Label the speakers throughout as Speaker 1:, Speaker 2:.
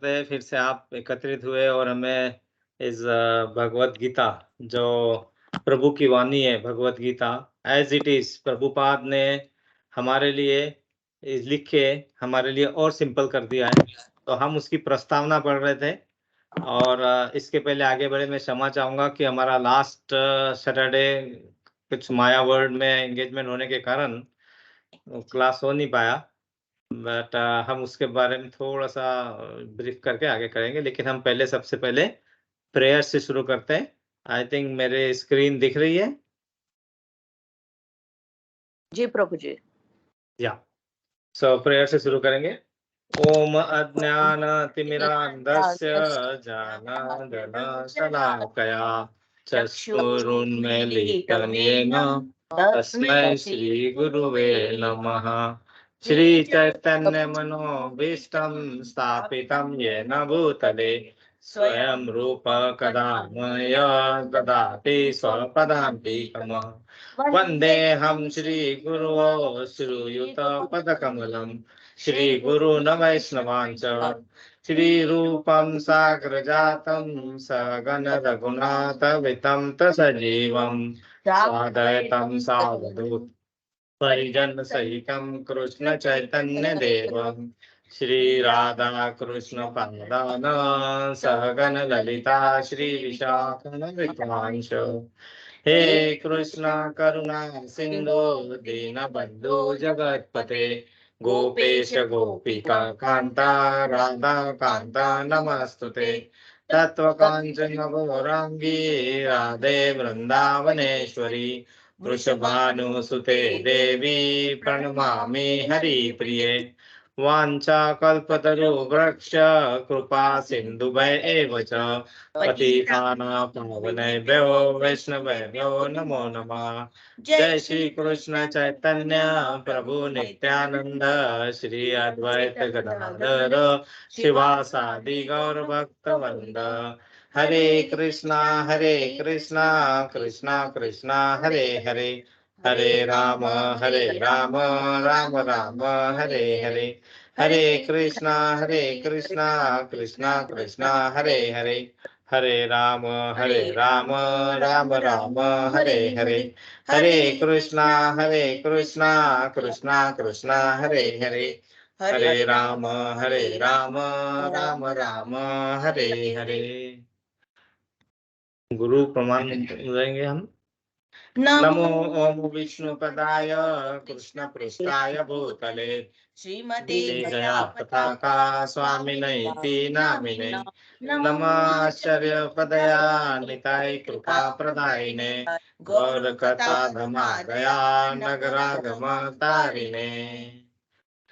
Speaker 1: फिर से आप एकत्रित हुए और हमें इस भगवत गीता जो प्रभु की वाणी है, Bhagavad Gita as it is Prabhupada ने हमारे लिए लिख के हमारे लिए और सिंपल कर दिया है। तो हम उसकी प्रस्तावना पढ़ रहे थे और इसके पहले आगे बढ़े मैं क्षमा चाहूंगा कि हमारा लास्ट सैटरडे कुछ माया वर्ल्ड में एंगेजमेंट होने के कारण क्लास हो नहीं पाया। बट हम उसके बारे में थोड़ा-सा ब्रीफ करके आगे करेंगे, लेकिन हम पहले सबसे पहले प्रेयर से शुरू करते हैं। आई थिंक मेरे स्क्रीन दिख रही है?
Speaker 2: जी प्रभु जी।
Speaker 1: या सो प्रेयर से शुरू करेंगे। ओम अज्ञानतिमिरान्धस्य ज्ञानाञ्जनशलाकया चक्षुरुन्मीलितं येन तस्मै श्रीगुरुवे नमः। श्रीचैतन्यमनोभीष्टं स्थापितं येन भूतले स्वयं रूप कदा मया ददाति स्वपदान्तिकम्। वन्देऽहं श्रीगुरो श्रीयुतपदकमलं श्रीगुरून् वैष्णवांश्च श्रीरूपं साग्रजातं सगण रघुनाथवितं सजीवं साद्वैतं सावधूतं परिजन सहितं कृष्ण चैतन्य देवं श्रीराधा कृष्ण पादान सहगण ललिता श्री विशाखान्वितांश। हे कृष्ण करुणा सिंधु दीनबंधु जगत्पते गोपेश गोपिका कांता राधा कांता नमस्तुते। तत्वकांचन गौरांगी राधे वृंदावनेश्वरी वृषभानुसुते देवी प्रणमामि हरिप्रिये। वाञ्छाकल्पतरुवृक्ष कृपा सिन्धुभय एव च पतितानां पावनेभ्यो वैष्णवेभ्यो नमो नमः। जय श्री कृष्ण चैतन्य प्रभु नित्यानंद श्री अद्वैत गदाधर शिवासादि गौर भक्तवृंद। हरे कृष्णा कृष्णा कृष्णा हरे हरे हरे राम राम राम हरे हरे। हरे कृष्णा कृष्णा कृष्णा हरे हरे हरे राम राम राम हरे हरे। हरे कृष्णा कृष्णा कृष्णा हरे हरे हरे राम राम हरे हरे। गुरु प्रमाण देंगे हम। नमो ओम विष्णुपदाय कृष्ण पृष्ठाय भूतले श्रीमती जया पताका स्वामिनेति नामिने नमः आश्चर्यपदया निताय कृपा प्रदायिने गौर कथा धमागया नगरागम तारिणे।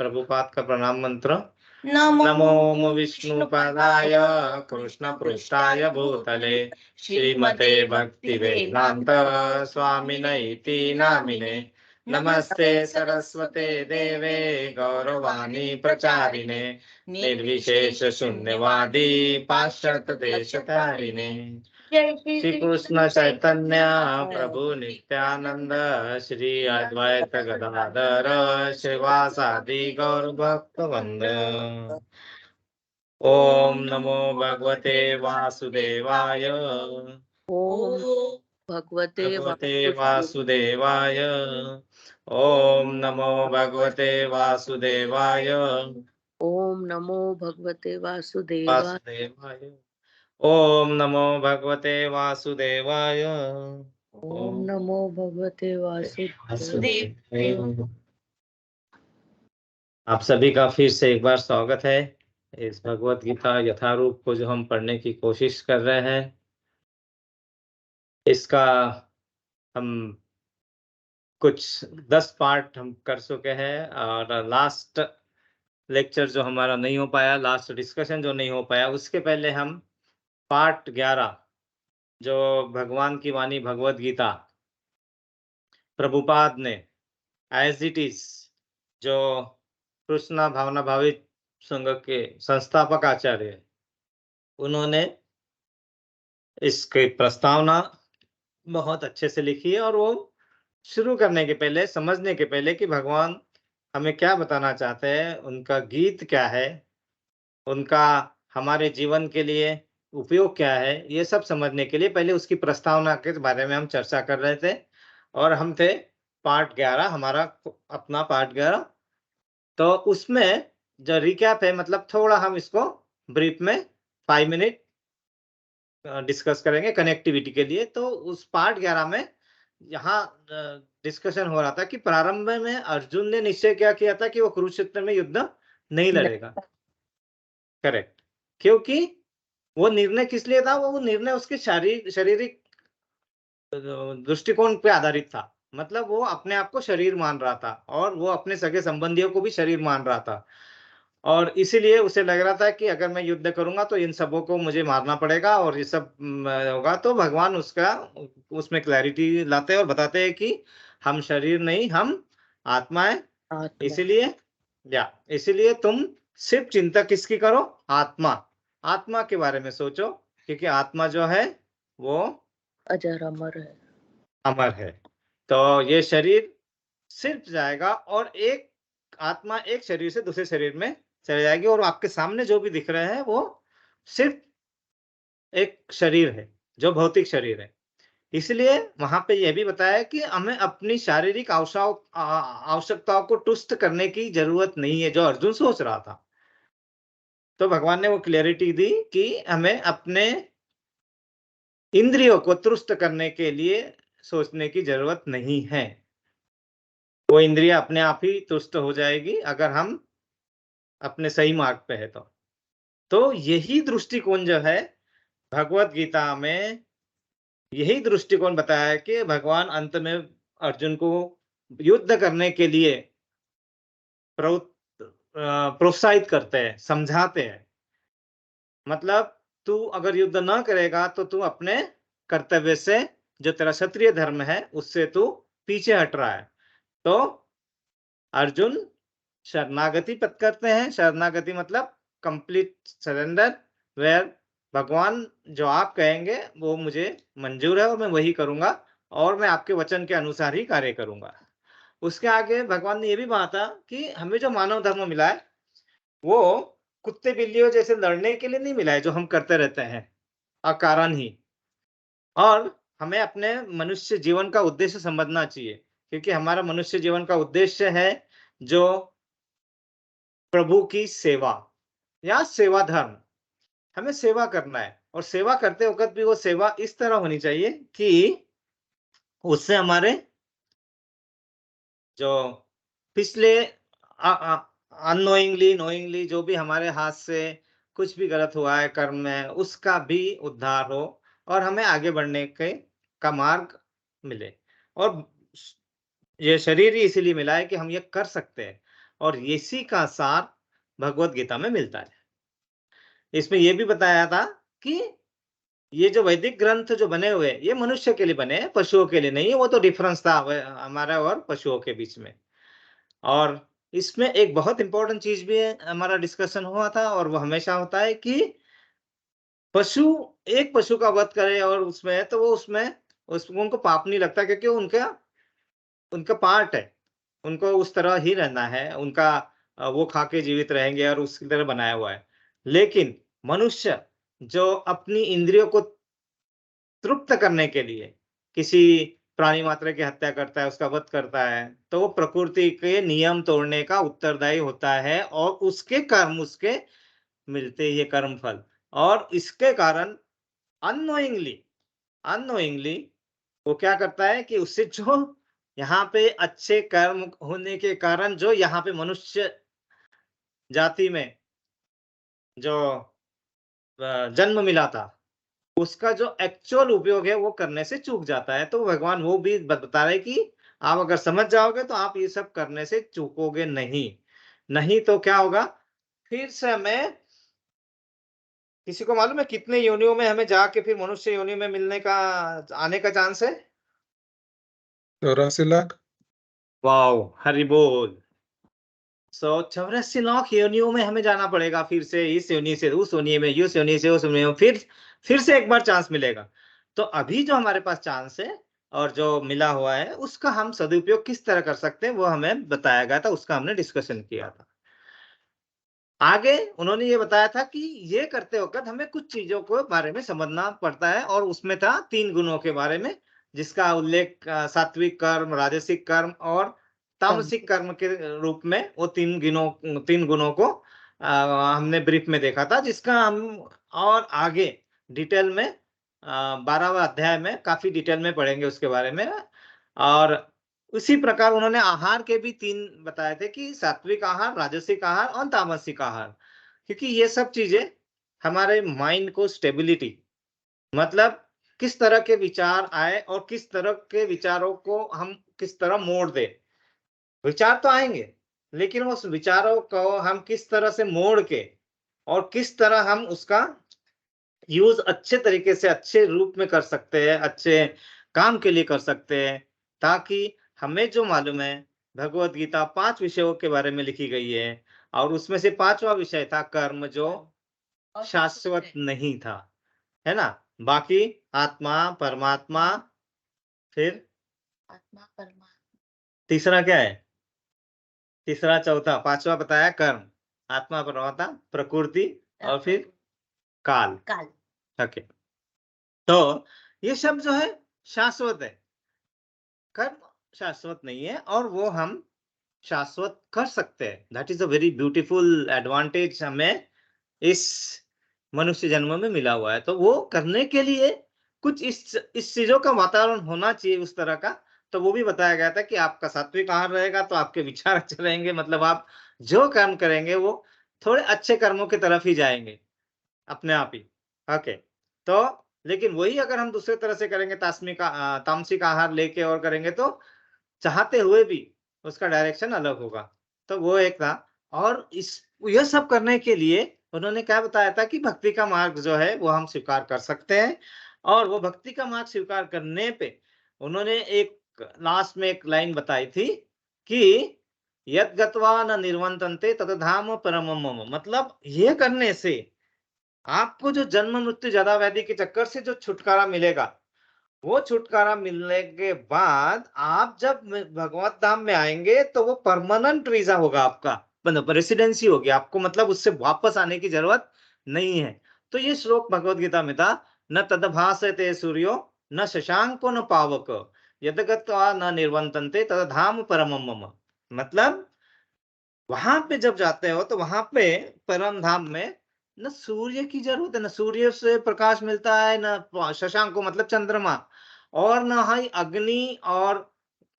Speaker 1: प्रभुपाद का प्रणाम मंत्र। नमो विष्णुपदाय कृष्ण पृष्ठाय भूतले श्रीमते भक्ति वेदांत स्वामिनेति नामिने नमस्ते सरस्वते देवे गौरवाणी प्रचारिणे निर्विशेष शून्यवादी पाश्चात्य देशकारिणे। श्री कृष्ण चैतन्य प्रभु नित्यानंद श्री अद्वैत गदाधर शिवासादि गौर भक्तवृंद। ओम नमो भगवते वासुदेवाय।
Speaker 2: ओम भगवते
Speaker 1: वासुदेवाय। ओम नमो भगवते वासुदेवाय।
Speaker 2: ओम नमो भगवते वासुदेवाय।
Speaker 1: ओम नमो भगवते वासुदेवाय।
Speaker 2: ओम नमो भगवते वासुदेवाय।
Speaker 1: आप सभी का फिर से एक बार स्वागत है इस भगवत गीता यथारूप को जो हम पढ़ने की कोशिश कर रहे हैं। इसका हम कुछ 10 पार्ट हम कर चुके हैं और लास्ट लेक्चर जो हमारा नहीं हो पाया, लास्ट डिस्कशन जो नहीं हो पाया, उसके पहले हम पार्ट 11 जो भगवान की वाणी भगवत गीता प्रभुपाद ने एज इट इज जो कृष्णा भावना भावित संघ के संस्थापक आचार्य उन्होंने इसकी प्रस्तावना बहुत अच्छे से लिखी है और वो शुरू करने के पहले, समझने के पहले कि भगवान हमें क्या बताना चाहते हैं, उनका गीत क्या है, उनका हमारे जीवन के लिए उपयोग क्या है, ये सब समझने के लिए पहले उसकी प्रस्तावना के बारे में हम चर्चा कर रहे थे और हम थे पार्ट 11 हमारा अपना पार्ट 11। तो उसमें जो रिकैप है मतलब थोड़ा हम इसको ब्रीफ में 5 मिनट डिस्कस करेंगे कनेक्टिविटी के लिए। तो उस पार्ट 11 में यहाँ डिस्कशन हो रहा था कि प्रारंभ में अर्जुन ने निश्चय क्या किया था कि वो कुरुक्षेत्र में युद्ध नहीं लड़ेगा। करेक्ट। क्योंकि वो निर्णय किस लिए था? वो निर्णय उसके शारीरिक दृष्टिकोण पे आधारित था। मतलब वो अपने आप को शरीर मान रहा था और वो अपने सगे संबंधियों को भी शरीर मान रहा था। और इसीलिए उसे लग रहा था कि अगर मैं युद्ध करूँगा तो इन सबों को मुझे मारना पड़ेगा और ये सब होगा। तो भगवान उसका उसमें क्लैरिटी लाते हैं और बताते हैं कि हम शरीर नहीं, हम आत्मा है। इसीलिए तुम सिर्फ चिंता किसकी करो? आत्मा। आत्मा के बारे में सोचो, क्योंकि आत्मा जो है वो
Speaker 2: अजर अमर है,
Speaker 1: अमर है। तो ये शरीर सिर्फ जाएगा और एक आत्मा एक शरीर से दूसरे शरीर में चले जाएगी और आपके सामने जो भी दिख रहे हैं वो सिर्फ एक शरीर है, जो भौतिक शरीर है। इसलिए वहाँ पे ये भी बताया कि हमें अपनी शारीरिक आवश्यकताओं को तुष्ट करने की ज़रूरत नहीं है, जो अर्जुन सोच रहा था। तो भगवान ने वो क्लैरिटी दी कि हमें अपने इंद्रियों को तुष्ट करने के लिए सोचने की ज़रूरत नहीं है। वो इंद्रिय अपने आप ही तुष्ट हो जाएगी अगर हम अपने सही मार्ग पे है तो। तो यही दृष्टिकोण जो है भगवत गीता में यही दृष्टिकोण बताया है कि भगवान अंत में अर्जुन को युद्ध करने के लिए प्रोत्साहित करते हैं, समझाते हैं। मतलब तू अगर युद्ध ना करेगा तो तू अपने कर्तव्य से जो तेरा क्षत्रिय धर्म है उससे तू पीछे हट रहा है। तो अर्जुन शरणागति करते हैं। शरणागति मतलब कंप्लीट सरेंडर वेयर भगवान जो आप कहेंगे वो मुझे मंजूर है और मैं वही करूँगा और मैं आपके वचन के अनुसार ही कार्य करूँगा। उसके आगे भगवान ने ये भी कहा था कि हमें जो मानव धर्म मिला है, वो कुत्ते-बिल्लियों जैसे लड़ने के लिए नहीं मिला है, जो हम करते रहते हैं, अकारण ही। और हमें अपने मनुष्य जीवन का उद्देश्य समझना चाहिए, क्योंकि हमारा मनुष्य जीवन का उद्देश्य है, जो प्रभु की सेवा या सेवा धर्म। हमें सेवा करना है और सेवा करते वक़्त भी वो सेवा इस तरह होनी चाहिए कि उससे हमारे जो पिछले अननोइंगली, नोइंगली जो भी हमारे हाथ से कुछ भी गलत हुआ है कर्म में, उसका भी उद्धार हो और हमें आगे बढ़ने के का मार्ग मिले। और ये शरीर ही इसीलिए मिला है कि हम ये कर सकते हैं और इसी का सार भगवत गीता में मिलता है। इसमें ये भी बताया था कि ये जो वैदिक ग्रंथ जो बने हुए हैं, ये मनुष्य के लिए बने हैं, पशुओं के लिए नहीं है। वो तो डिफरेंस था हमारा और पशुओं के बीच में। और इसमें एक बहुत इम्पोर्टेंट चीज़ भी है, हमारा डिस्कशन हुआ था और वो हमेशा होता है कि पशु एक पशु का वध करे और उसमें तो वो उसमें उनको पाप नहीं लगता, क्योंकि उनका उनका पार्ट है। उनको उस तरह ही रहना है, उनका वो खा के जीवित रहेंगे और उसकी तरह बनाया हुआ है। लेकिन मनुष्य जो अपनी इंद्रियों को तृप्त करने के लिए किसी प्राणी मात्र की हत्या करता है, उसका वध करता है, तो वो प्रकृति के नियम तोड़ने का उत्तरदायी होता है और उसके कर्म उसके मिलते ही है कर्म फल। और इसके कारण अननोइंगली अननोइंगली वो क्या करता है कि उससे जो यहाँ पे अच्छे कर्म होने के कारण जो यहाँ पे मनुष्य जाति में जो जन्म मिला था, उसका जो एक्चुअल उपयोग है वो करने से चूक जाता है। तो भगवान वो भी बता रहे हैं कि आप अगर समझ जाओगे तो आप ये सब करने से चूकोगे नहीं। नहीं तो क्या होगा? फिर से हमें किसी को मालूम है कितने योनियों में हमें जाके फिर मनुष्य योनि में मिलने का आने का चांस है?
Speaker 3: 84 लाख।
Speaker 1: वाओ! हरि बोल। 84 लाख योनियों में हमें जाना पड़ेगा फिर से, इस योनि से उस योनि में, इस योनि से उस योनि में, फिर से एक बार चांस मिलेगा। तो अभी जो हमारे पास चांस है और जो मिला हुआ है, उसका हम सदुपयोग किस तरह कर सकते हैं, वो हमें बताया गया था, उसका हमने डिस्कशन किया था। आगे उन्होंने ये बताया था कि ये करते वक्त हमें कुछ चीजों को बारे में समझना पड़ता है, और उसमें था 3 गुणों के बारे में, जिसका उल्लेख सात्विक कर्म, राजसिक कर्म और तामसिक कर्म के रूप में वो 3 गुणों को हमने ब्रीफ में देखा था, जिसका हम और आगे डिटेल में 12वां अध्याय में काफी डिटेल में पढ़ेंगे उसके बारे में। और उसी प्रकार उन्होंने आहार के भी 3 बताए थे कि सात्विक आहार, राजसिक आहार और तामसिक आहार। क्योंकि ये सब चीजें हमारे माइंड को स्टेबिलिटी, मतलब किस तरह के विचार आए और किस तरह के विचारों को हम किस तरह मोड़ दें। विचार तो आएँगे, लेकिन उस विचारों को हम किस तरह से मोड़ के और किस तरह हम उसका यूज़ अच्छे तरीके से, अच्छे रूप में कर सकते हैं, अच्छे काम के लिए कर सकते हैं, ताकि हमें जो मालूम है, भगवत गीता 5 विषयों के बारे में लिखी गई है, और उसमें से 5वां विषय था कर्म, जो शाश्वत नहीं था, है ना? बाकी आत्मा, परमात्मा, फिर
Speaker 2: आत्मा परमात्मा
Speaker 1: तीसरा क्या है? तीसरा, चौथा, 5वां बताया कर्म, आत्मा, परमात्मा, प्रकृति और फिर काल।
Speaker 2: काल।
Speaker 1: ओके। तो ये सब जो है शाश्वत है। कर्म शाश्वत नहीं है, और वो हम शाश्वत कर सकते हैं। That is a very beautiful advantage हमें इस मनुष्य जन्म में मिला हुआ है। तो वो करने के लिए कुछ इस चीजों का वातावरण होना चाहिए उस तरह का। तो वो भी बताया गया था कि आपका सात्विक आहार रहेगा तो आपके विचार अच्छे रहेंगे, मतलब आप जो कर्म करेंगे वो थोड़े अच्छे कर्मों की तरफ ही जाएंगे अपने आप ही। ओके। तो लेकिन वही अगर हम दूसरे तरह से करेंगे, तामसिक आहार लेके और करेंगे, तो चाहते हुए भी उसका डायरेक्शन अलग होगा। तो वो एक था। और इस यह सब करने के लिए उन्होंने क्या बताया था कि भक्ति का मार्ग जो है वो हम स्वीकार कर सकते हैं। और वो भक्ति का मार्ग स्वीकार करने पे उन्होंने एक लास्ट में एक लाइन बताई थी कि यद गत्वा न निर्वतन्ते तद धाम परमम मम। मतलब ये करने से आपको जो जन्म मृत्यु जरा व्याधि के चक्कर से जो छुटकारा मिलेगा, वो छुटकारा मिलने के बाद आप जब भगवत धाम में आएंगे तो वो परमानेंट वीजा होगा आपका, मतलब रेसिडेंसी होगी आपको, मतलब उससे वापस आने की जरूरत नहीं है। तो ये श्लोक भगवत गीता में था, न तदभासते सूर्यो न शशांको न पावक यद गत्वा न निर्वतन्ते तद धाम परमम मम। मतलब वहां पे जब जाते हो तो वहां पे परम धाम में न सूर्य की जरूरत है, न सूर्य से प्रकाश मिलता है, न शशांक को मतलब चंद्रमा, और न ही अग्नि और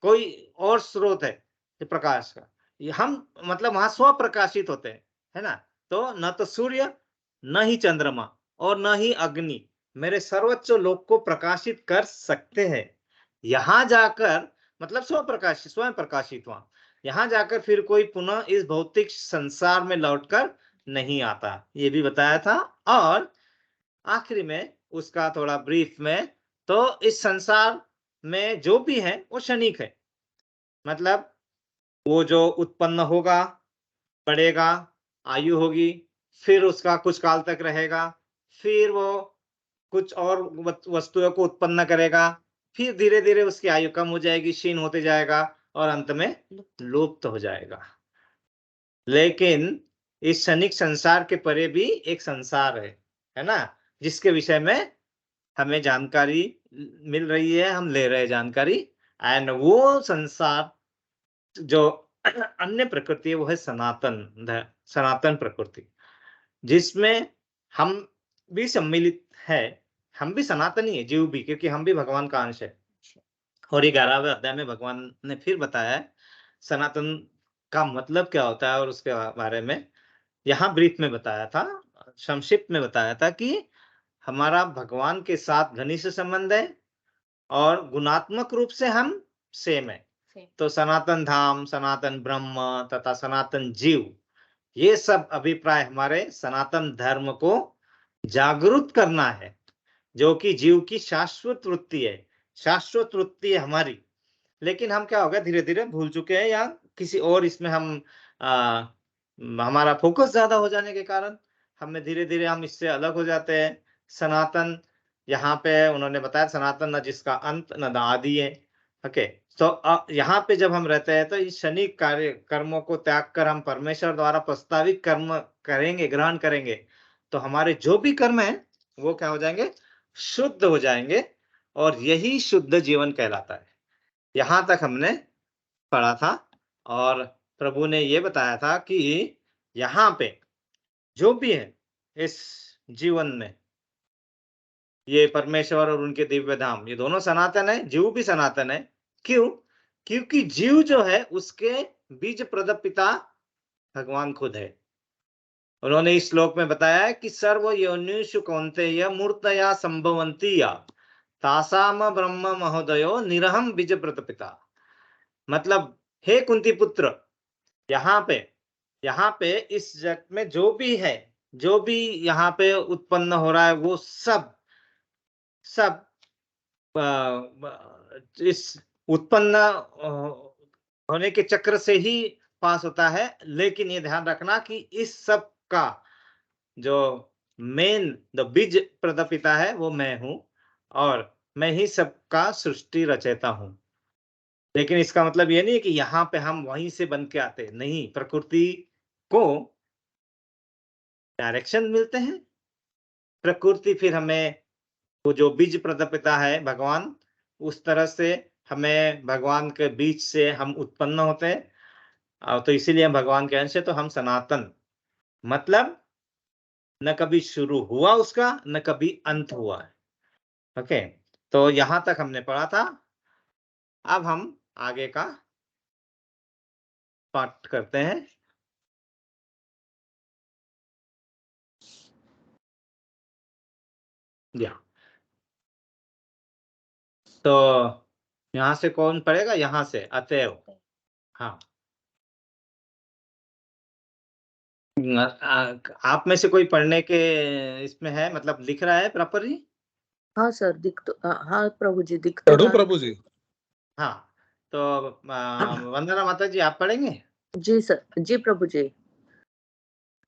Speaker 1: कोई और स्रोत है ये प्रकाश का। ये हम मतलब वहां स्व प्रकाशित होते हैं, है ना? तो न तो सूर्य, न ही चंद्रमा और न ही अग्नि मेरे सर्वोच्च लोक को प्रकाशित कर सकते हैं। यहाँ जाकर मतलब स्व प्रकाशित, स्वयं प्रकाशित वहां, यहाँ जाकर फिर कोई पुनः इस भौतिक संसार में लौटकर नहीं आता, ये भी बताया था। और आखिरी में उसका थोड़ा ब्रीफ में, तो इस संसार में जो भी है वो क्षणिक है, मतलब वो जो उत्पन्न होगा, बढ़ेगा, आयु होगी, फिर उसका कुछ काल तक रहेगा, फिर वो कुछ और वस्तुओं को उत्पन्न करेगा, फिर धीरे-धीरे उसकी आयु कम हो जाएगी, क्षीण होते जाएगा और अंत में लुप्त हो जाएगा। लेकिन इस क्षणिक संसार के परे भी एक संसार है ना? जिसके विषय में हमें जानकारी मिल रही है, हम ले रहे हैं जानकारी। एंड वो संसार जो अन्य प्रकृति है वो है सनातन प्रकृति, जिसमें हम भी सम्मिलित है। हम भी सनातनी है, जीव भी, क्योंकि हम भी भगवान का अंश है। और 11वें अध्याय में भगवान ने फिर बताया है सनातन का मतलब क्या होता है, और उसके बारे में यहाँ ब्रीफ में बताया था, संक्षिप्त में बताया था कि हमारा भगवान के साथ घनिष्ठ संबंध है और गुणात्मक रूप से हम सेम है। तो सनातन धाम, सनातन ब्रह्म तथा सनातन जीव, ये सब अभिप्राय हमारे सनातन धर्म को जागरूक करना है, जो कि जीव की शाश्वत वृत्ति है। शाश्वत वृत्ति है हमारी, लेकिन हम क्या हो गया, धीरे-धीरे भूल चुके हैं, या किसी और इसमें हम हमारा फोकस ज़्यादा हो जाने के कारण हमें धीरे-धीरे हम इससे अलग हो जाते हैं। सनातन यहाँ पे उन्होंने बताया, सनातन न जिसका अंत न आदि है। ओके। तो यहाँ पे जब हम रहते हैं तो इस क्षणिक कार्य कर्मों को त्याग कर हम परमेश्वर द्वारा प्रस्तावित कर्म करेंगे, ग्रहण करेंगे, तो हमारे जो भी कर्म है वो क्या हो जाएंगे, शुद्ध हो जाएंगे, और यही शुद्ध जीवन कहलाता है। यहाँ तक हमने पढ़ा था, और प्रभु ने ये बताया था कि यहाँ पे जो भी है इस जीवन में, ये परमेश्वर और उनके दिव्य धाम, ये दोनों सनातन है, जीव भी सनातन है। क्यों? क्योंकि जीव जो है उसके बीज प्रद पिता भगवान खुद है। उन्होंने इस श्लोक में बताया है कि सर्व योनिषु कौन्तेय मूर्तया संभवन्ति या तासाम ब्रह्म महोदयो निरहम बीज प्रद पिता। मतलब हे कुंती पुत्र, यहाँ पे इस जगत में जो भी है, जो भी यहाँ पे उत्पन्न हो रहा है, वो सब इस उत्पन्न होने के चक्र से ही पास होता है। लेकिन ये ध्यान रखना कि इस सब का जो मेन द बीज प्रदपिता है वो मैं हूं, और मैं ही सबका सृष्टि रचयिता हूं। लेकिन इसका मतलब ये नहीं है कि यहाँ पे हम वहीं से बन के आते, नहीं, प्रकृति को डायरेक्शन मिलते हैं। प्रकृति फिर हमें, वो जो बीज प्रदपिता है भगवान, उस तरह से हमें भगवान के बीच से हम उत्पन्न होते हैं। तो इसीलिए हम भगवान के अंश है, तो हम सनातन, मतलब न कभी शुरू हुआ उसका, न कभी अंत हुआ है। ओके, तो यहाँ तक हमने पढ़ा था। अब हम आगे का पाठ करते हैं। या तो यहाँ से कौन पढ़ेगा? यहाँ से अतएव। हाँ, आप में से कोई पढ़ने के इसमें है, मतलब लिख रहा है प्रॉपरली?
Speaker 2: हाँ सर, दिख तो हाँ प्रभु जी, दिख तो
Speaker 3: पढ़ू
Speaker 2: रहा है।
Speaker 3: प्रभु जी?
Speaker 1: हाँ, तो वंदना माता जी, आप पढ़ेंगे?
Speaker 2: जी सर, जी प्रभु जी।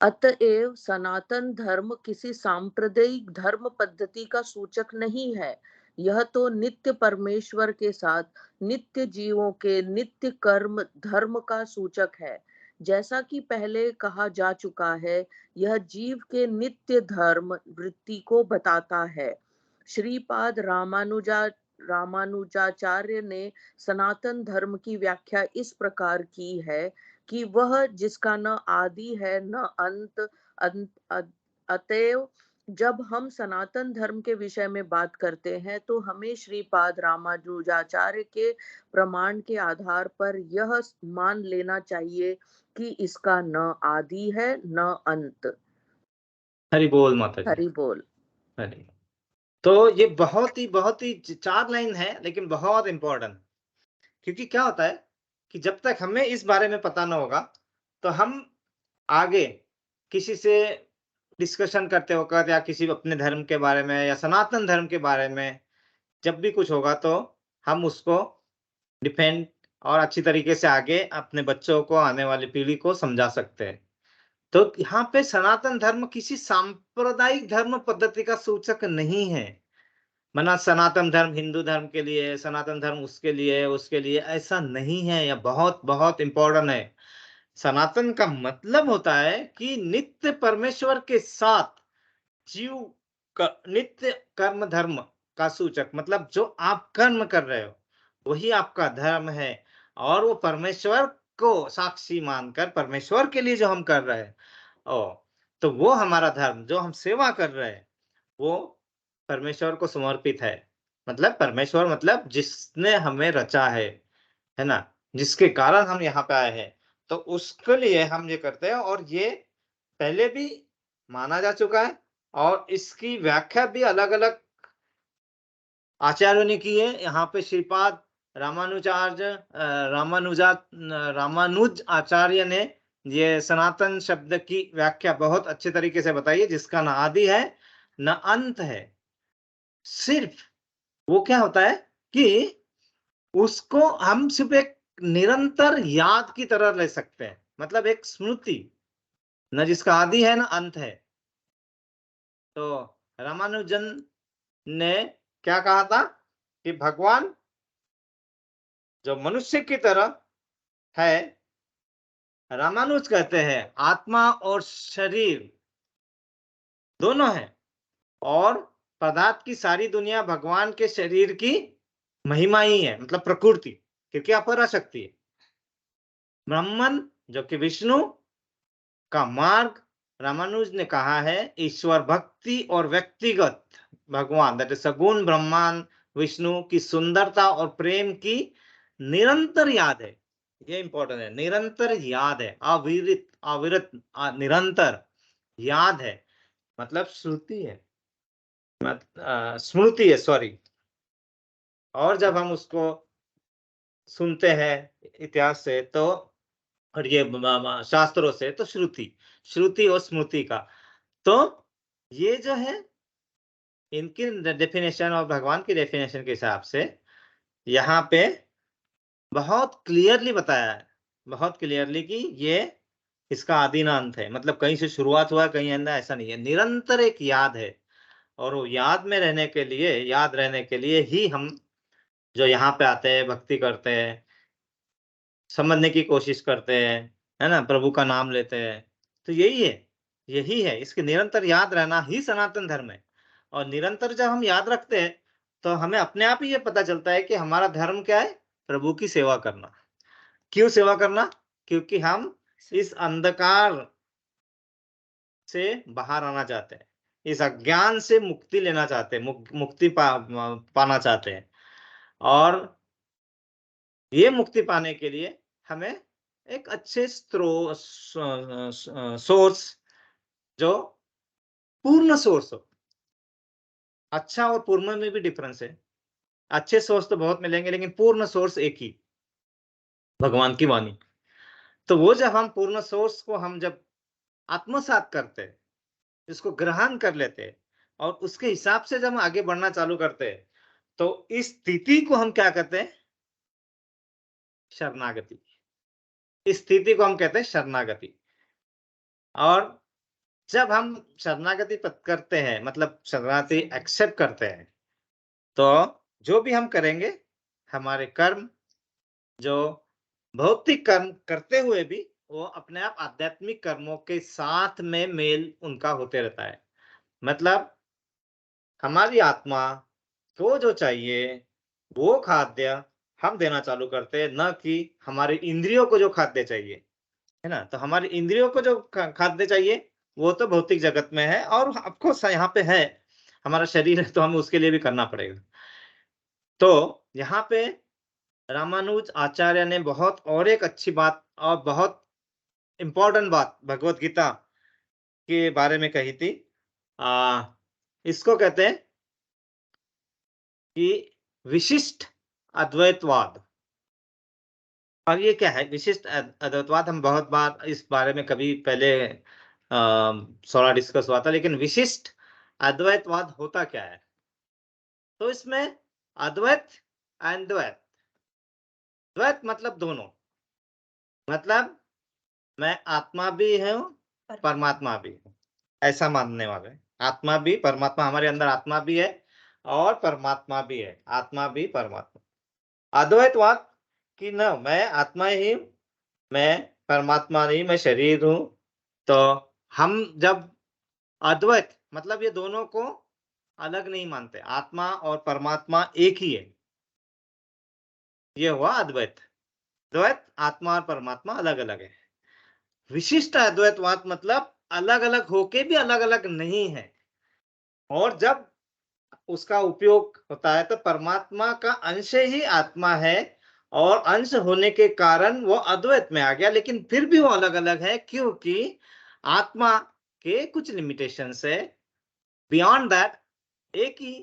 Speaker 2: अतएव सनातन धर्म किसी सांप्रदायिक धर्म पद्धति का सूचक नहीं है। यह तो नित्य परमेश्वर के साथ नित्य जीवों के नित्य कर्म धर्म का सूचक है। जैसा कि पहले कहा जा चुका है, यह जीव के नित्य धर्म वृत्ति को बताता है। श्रीपाद रामानुजाचार्य ने सनातन धर्म की व्याख्या इस प्रकार की है कि वह जिसका न आदि है न अंत। अतएव जब हम सनातन धर्म के विषय में बात करते हैं तो हमें श्रीपाद रामानुजाचार्य के प्रमाण के आधार पर यह मान लेना चाहिए कि इसका न आदि है न अंत।
Speaker 1: हरि बोल माता जी,
Speaker 2: हरि बोल।
Speaker 1: हरि। तो ये बहुत ही 4 लाइन है, लेकिन बहुत इंपॉर्टेंट। क्योंकि क्या होता है कि जब तक हमें इस बारे में पता ना होगा, तो हम आगे किसी से डिस्कशन करते वक़्त, या किसी अपने धर्म के बारे में या सनातन धर्म के बारे में जब भी कुछ होगा, तो हम उसको डिफेंड और अच्छी तरीके से आगे अपने बच्चों को, आने वाली पीढ़ी को समझा सकते हैं। तो यहाँ पे सनातन धर्म किसी सांप्रदायिक धर्म पद्धति का सूचक नहीं है। मना सनातन धर्म हिंदू धर्म के लिए है, सनातन धर्म उसके लिए ऐसा नहीं है। यह बहुत बहुत इंपॉर्टेंट है। सनातन का मतलब होता है कि नित्य परमेश्वर के साथ जीव का नित्य कर्म धर्म का सूचक, मतलब जो आप कर्म कर रहे हो वही आपका धर्म है, और वो परमेश्वर को साक्षी मानकर परमेश्वर के लिए जो हम कर रहे हैं, ओ तो वो हमारा धर्म, जो हम सेवा कर रहे हैं वो परमेश्वर को समर्पित है। मतलब परमेश्वर, मतलब जिसने हमें रचा है ना, जिसके कारण हम यहाँ पे आए हैं, तो उसके लिए हम ये करते हैं। और ये पहले भी माना जा चुका है, और इसकी व्याख्या भी अलग-अलग आचार्यों ने की है। यहाँ पे श्रीपाद रामानुज आचार्य ने ये सनातन शब्द की व्याख्या बहुत अच्छे तरीके से बताई है, जिसका न आदि है न अंत है। सिर्फ वो क्या होता है कि उसको हम सिर्फ एक निरंतर याद की तरह ले सकते हैं, मतलब एक स्मृति, न जिसका आदि है न अंत है। तो रामानुजन ने क्या कहा था कि भगवान जो मनुष्य की तरह है, रामानुज कहते हैं आत्मा और शरीर दोनों है, और पदार्थ की सारी दुनिया भगवान के शरीर की महिमा ही है, मतलब प्रकृति, क्योंकि अपराशक्ति है। ब्राह्मण जो कि विष्णु का मार्ग, रामानुज ने कहा है ईश्वर भक्ति और व्यक्तिगत भगवान, दैट इज सगुण ब्रह्मांड विष्णु की सुंदरता और प्रेम की निरंतर याद है। ये इंपॉर्टेंट है, निरंतर याद है, अविरत निरंतर याद है, मतलब श्रुति है, स्मृति है, सॉरी। और जब हम उसको सुनते हैं इतिहास से तो, और ये शास्त्रों से, तो श्रुति, श्रुति और स्मृति का, तो ये जो है इनकी डेफिनेशन और भगवान की डेफिनेशन के हिसाब से यहाँ पे बहुत क्लियरली बताया है, बहुत क्लियरली, कि ये इसका आदि ना अंत है, मतलब कहीं से शुरुआत हुआ कहीं अंत, ऐसा नहीं है, निरंतर एक याद है। और वो याद में रहने के लिए, याद रहने के लिए ही हम जो यहाँ पे आते हैं, भक्ति करते हैं, समझने की कोशिश करते हैं, है ना, प्रभु का नाम लेते हैं, तो यही है, यही है, इसके निरंतर याद रहना ही सनातन धर्म है। और निरंतर जब हम याद रखते हैं तो हमें अपने आप ही ये पता चलता है कि हमारा धर्म क्या है, प्रभु की सेवा करना। क्यों सेवा करना? क्योंकि हम इस अंधकार से बाहर आना चाहते हैं, इस अज्ञान से मुक्ति लेना चाहते हैं, मुक्ति पाना चाहते हैं। और ये मुक्ति पाने के लिए हमें एक अच्छे सोर्स, जो पूर्ण सोर्स हो। अच्छा और पूर्ण में भी डिफरेंस है, अच्छे सोर्स तो बहुत मिलेंगे, लेकिन पूर्ण सोर्स एक ही, भगवान की वाणी। तो वो जब हम पूर्ण सोर्स को हम जब आत्मसात करते हैं, इसको ग्रहण कर लेते हैं, और उसके हिसाब से जब हम आगे बढ़ना चालू करते हैं, तो इस स्थिति को हम क्या कहते हैं? शरणागति। इस स्थिति को हम कहते हैं शरणागति। और जब हम शरणागति करते हैं, मतलब शरणागति एक्सेप्ट करते हैं, तो जो भी हम करेंगे, हमारे कर्म, जो भौतिक कर्म करते हुए भी, वो अपने आप आध्यात्मिक कर्मों के साथ में मेल उनका होते रहता है। मतलब हमारी आत्मा को जो चाहिए वो खाद्य हम देना चालू करते हैं, न कि हमारे इंद्रियों को जो खाद्य चाहिए, है ना। तो हमारी इंद्रियों को जो खाद्य चाहिए वो तो भौतिक जगत में है, और ऑफकोर्स यहाँ पे है, हमारा शरीर है, तो हमें उसके लिए भी करना पड़ेगा। तो यहाँ पे रामानुज आचार्य ने बहुत और एक अच्छी बात और बहुत इंपॉर्टेंट बात भगवत गीता के बारे में कही थी। इसको कहते हैं कि विशिष्ट अद्वैतवाद। और ये क्या है विशिष्ट अद्वैतवाद? हम बहुत बार इस बारे में कभी पहले थोड़ा डिस्कस हुआ था, लेकिन विशिष्ट अद्वैतवाद होता क्या है? तो इसमें अद्वैत एंड द्वैत, द्वैत मतलब दोनों, मतलब मैं आत्मा भी हूँ, परमात्मा भी हूँ, ऐसा मानने वाले। आत्मा भी, परमात्मा, हमारे अंदर आत्मा भी है और परमात्मा भी है, आत्मा भी परमात्मा। अद्वैतवाद कि न मैं आत्मा ही हूँ, मैं परमात्मा नहीं, मैं शरीर हूँ। तो हम जब अद्वैत, मतलब ये दोनों को अलग नहीं मानते, आत्मा और परमात्मा एक ही है, ये हुआ अद्वैत। द्वैत, आत्मा और परमात्मा अलग अलग है। विशिष्ट अद्वैतवाद मतलब अलग अलग होके भी अलग अलग नहीं है, और जब उसका उपयोग होता है तो परमात्मा का अंश ही आत्मा है, और अंश होने के कारण वो अद्वैत में आ गया, लेकिन फिर भी वो अलग अलग है, क्योंकि आत्मा के कुछ लिमिटेशन है। बियॉन्ड दैट एक ही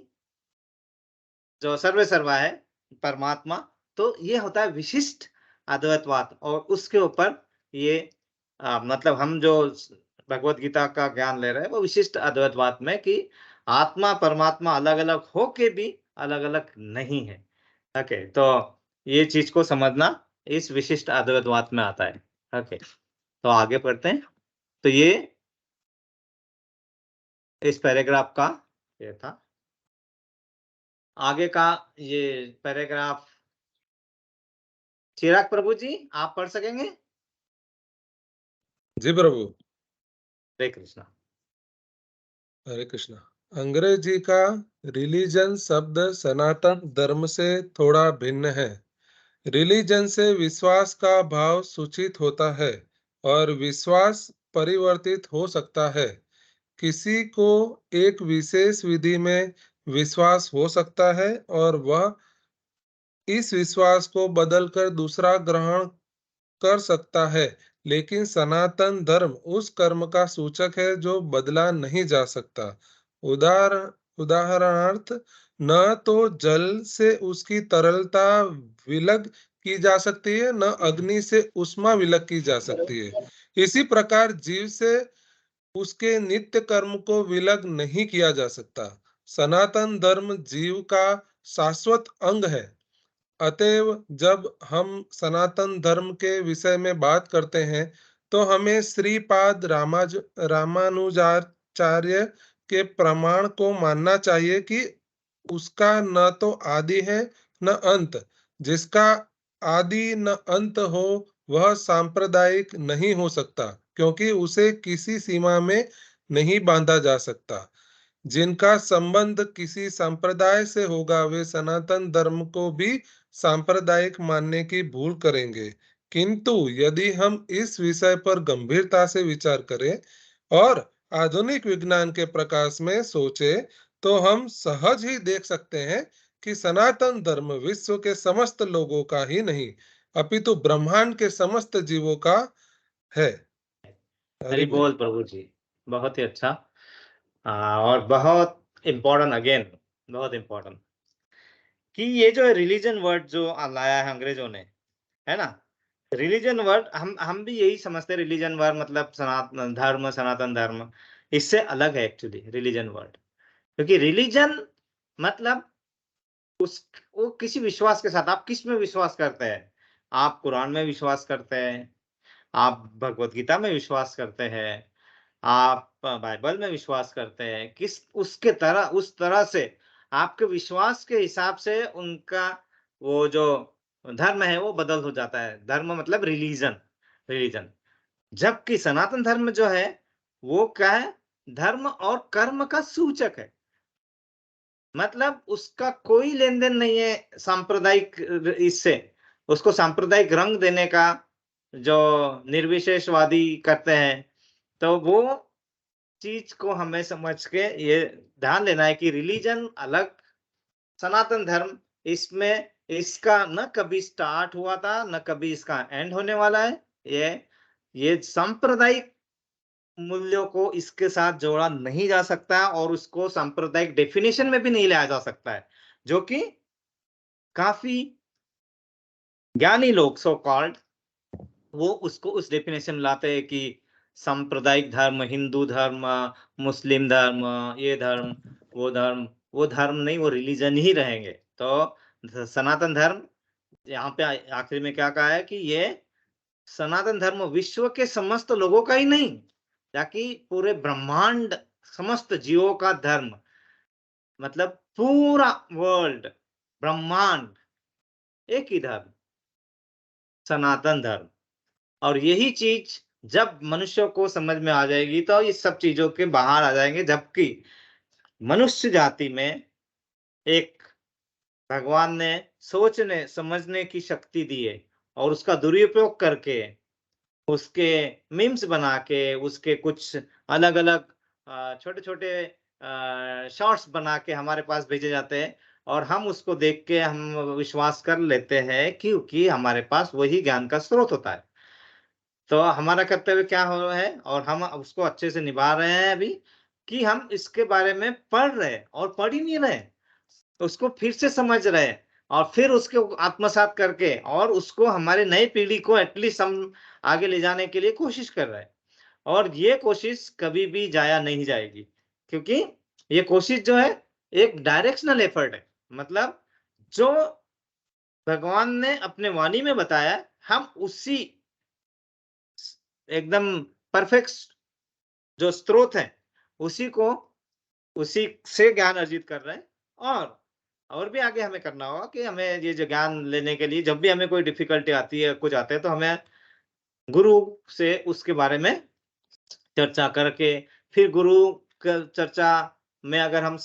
Speaker 1: जो सर्वे सर्वा है, परमात्मा। तो ये होता है विशिष्ट अद्वैतवाद, और उसके ऊपर ये मतलब हम जो भगवत गीता का ज्ञान ले रहे हैं वो विशिष्ट अद्वैतवाद में, कि आत्मा परमात्मा अलग अलग होके भी अलग अलग नहीं है। ओके, तो ये चीज को समझना इस विशिष्ट अद्वैतवाद में आता है। ओके, तो आगे पढ़ते हैं। तो ये इस पैराग्राफ का ये था। आगे का ये पैराग्राफ चिराग प्रभु जी आप पढ़ सकेंगे?
Speaker 3: जी प्रभु।
Speaker 1: हरे कृष्णा।
Speaker 3: हरे कृष्णा। अंग्रेजी का रिलीजन शब्द सनातन धर्म से थोड़ा भिन्न है। रिलीजन से विश्वास का भाव सूचित होता है और विश्वास परिवर्तित हो सकता है। किसी को एक विशेष विधि में विश्वास हो सकता है और वह इस विश्वास को बदलकर दूसरा ग्रहण कर सकता है, लेकिन सनातन धर्म उस कर्म का सूचक है जो बदला नहीं जा सकता। उदाहरण उदाहरणार्थ, न तो जल से उसकी तरलता विलग की जा सकती है, न अग्नि से उष्मा विलग की जा सकती है। इसी प्रकार जीव से उसके नित्य कर्म को विलग नहीं किया जा सकता। सनातन धर्म जीव का शाश्वत अंग है। अतएव जब हम सनातन धर्म के विषय में बात करते हैं तो हमें श्रीपाद रामानुजाचार्य के प्रमाण को मानना चाहिए कि उसका न तो आदि है न अंत। जिसका आदि न अंत हो वह सांप्रदायिक नहीं हो सकता, क्योंकि उसे किसी सीमा में नहीं बांधा जा सकता। जिनका संबंध किसी संप्रदाय से होगा वे सनातन धर्म को भी सांप्रदायिक मानने की भूल करेंगे। किंतु यदि हम इस विषय पर गंभीरता से विचार करें और आधुनिक विज्ञान के प्रकाश में सोचें, तो हम सहज ही देख सकते हैं कि सनातन धर्म विश्व के समस्त लोगों का ही नहीं, अपितु ब्रह्मांड के समस्त जीवों का है। हरि
Speaker 1: हरि
Speaker 3: बोल।
Speaker 1: बोल प्रभु जी। बहुत ही अच्छा। और बहुत इम्पोर्टेंट, अगेन बहुत इम्पोर्टेंट कि ये जो रिलीजन वर्ड जो लाया है अंग्रेजों ने, है ना। रिलीजन वर्ड हम भी यही समझते हैं, रिलीजन वर्ड मतलब सनातन धर्म, सनातन धर्म। इससे अलग है एक्चुअली रिलीजन वर्ड, क्योंकि रिलीजन मतलब उस वो किसी विश्वास के साथ, आप किस में विश्वास करते हैं। आप कुरान में विश्वास करते हैं, आप भगवत गीता में विश्वास करते हैं, आप बाइबल में विश्वास करते हैं, किस उसके तरह उस तरह से आपके विश्वास के हिसाब से उनका वो जो धर्म है वो बदल हो जाता है। धर्म मतलब रिलीजन, रिलीजन। जबकि सनातन धर्म जो है वो क्या है, धर्म और कर्म का सूचक है। मतलब उसका कोई लेन-देन नहीं है सांप्रदायिक इससे। उसको सांप्रदायिक रंग देने का जो निर्विशेषवादी करते हैं, तो वो चीज को हमें समझ के ये ध्यान देना है कि रिलीजन अलग, सनातन धर्म इसमें इसका न कभी स्टार्ट हुआ था, न कभी इसका एंड होने वाला है। ये सांप्रदायिक मूल्यों को इसके साथ जोड़ा नहीं जा सकता और उसको सांप्रदायिक डेफिनेशन में भी नहीं लाया जा सकता है, जो कि काफ़ी ज्ञानी लोग सो कॉल्ड वो उसको उस डेफिनेशन में लाते हैं कि सांप्रदायिक धर्म, हिंदू धर्म, मुस्लिम धर्म, ये धर्म, वो धर्म, वो धर्म नहीं, वो रिलीजन ही रहेंगे। तो सनातन धर्म यहाँ पे आखिर में क्या कहा है कि ये सनातन धर्म विश्व के समस्त लोगों का ही नहीं, ताकि पूरे ब्रह्मांड समस्त जीवों का धर्म, मतलब पूरा वर्ल्ड, ब्रह्मांड एक ही धर्म, सनातन धर्म। और यही चीज जब मनुष्यों को समझ में आ जाएगी तो इस सब चीजों के बाहर आ जाएंगे। जबकि मनुष्य जाति में एक भगवान ने सोचने समझने की शक्ति दी है और उसका दुरुपयोग करके उसके मीम्स बना के, उसके कुछ अलग-अलग छोटे-छोटे शॉर्ट्स बना के हमारे पास भेजे जाते हैं और हम उसको देख के हम विश्वास कर लेते हैं, क्योंकि हमारे पास वही ज्ञान का स्रोत होता है। तो हमारा कर्तव्य क्या हो रहा है और हम उसको अच्छे से निभा रहे हैं अभी, कि हम इसके बारे में पढ़ रहे हैं और पढ़ ही नहीं रहे। उसको फिर से समझ रहे हैं और फिर उसको आत्मसात करके और उसको हमारे नई पीढ़ी को एटलीस्ट हम आगे ले जाने के लिए कोशिश कर रहे हैं। और ये कोशिश कभी भी जाया नहीं जाएगी, क्योंकि ये कोशिश जो है एक डायरेक्शनल एफर्ट है। मतलब जो भगवान ने अपने वाणी में बताया, हम उसी एकदम परफेक्ट जो स्रोत है, उसी को उसी से ज्ञान अर्जित कर रहे हैं। और भी आगे हमें करना होगा कि हमें ये जो ज्ञान लेने के लिए जब भी हमें कोई डिफिकल्टी आती है, कुछ आता है, तो हमें गुरु से उसके बारे में चर्चा करके फिर गुरु चर्चा में अगर हम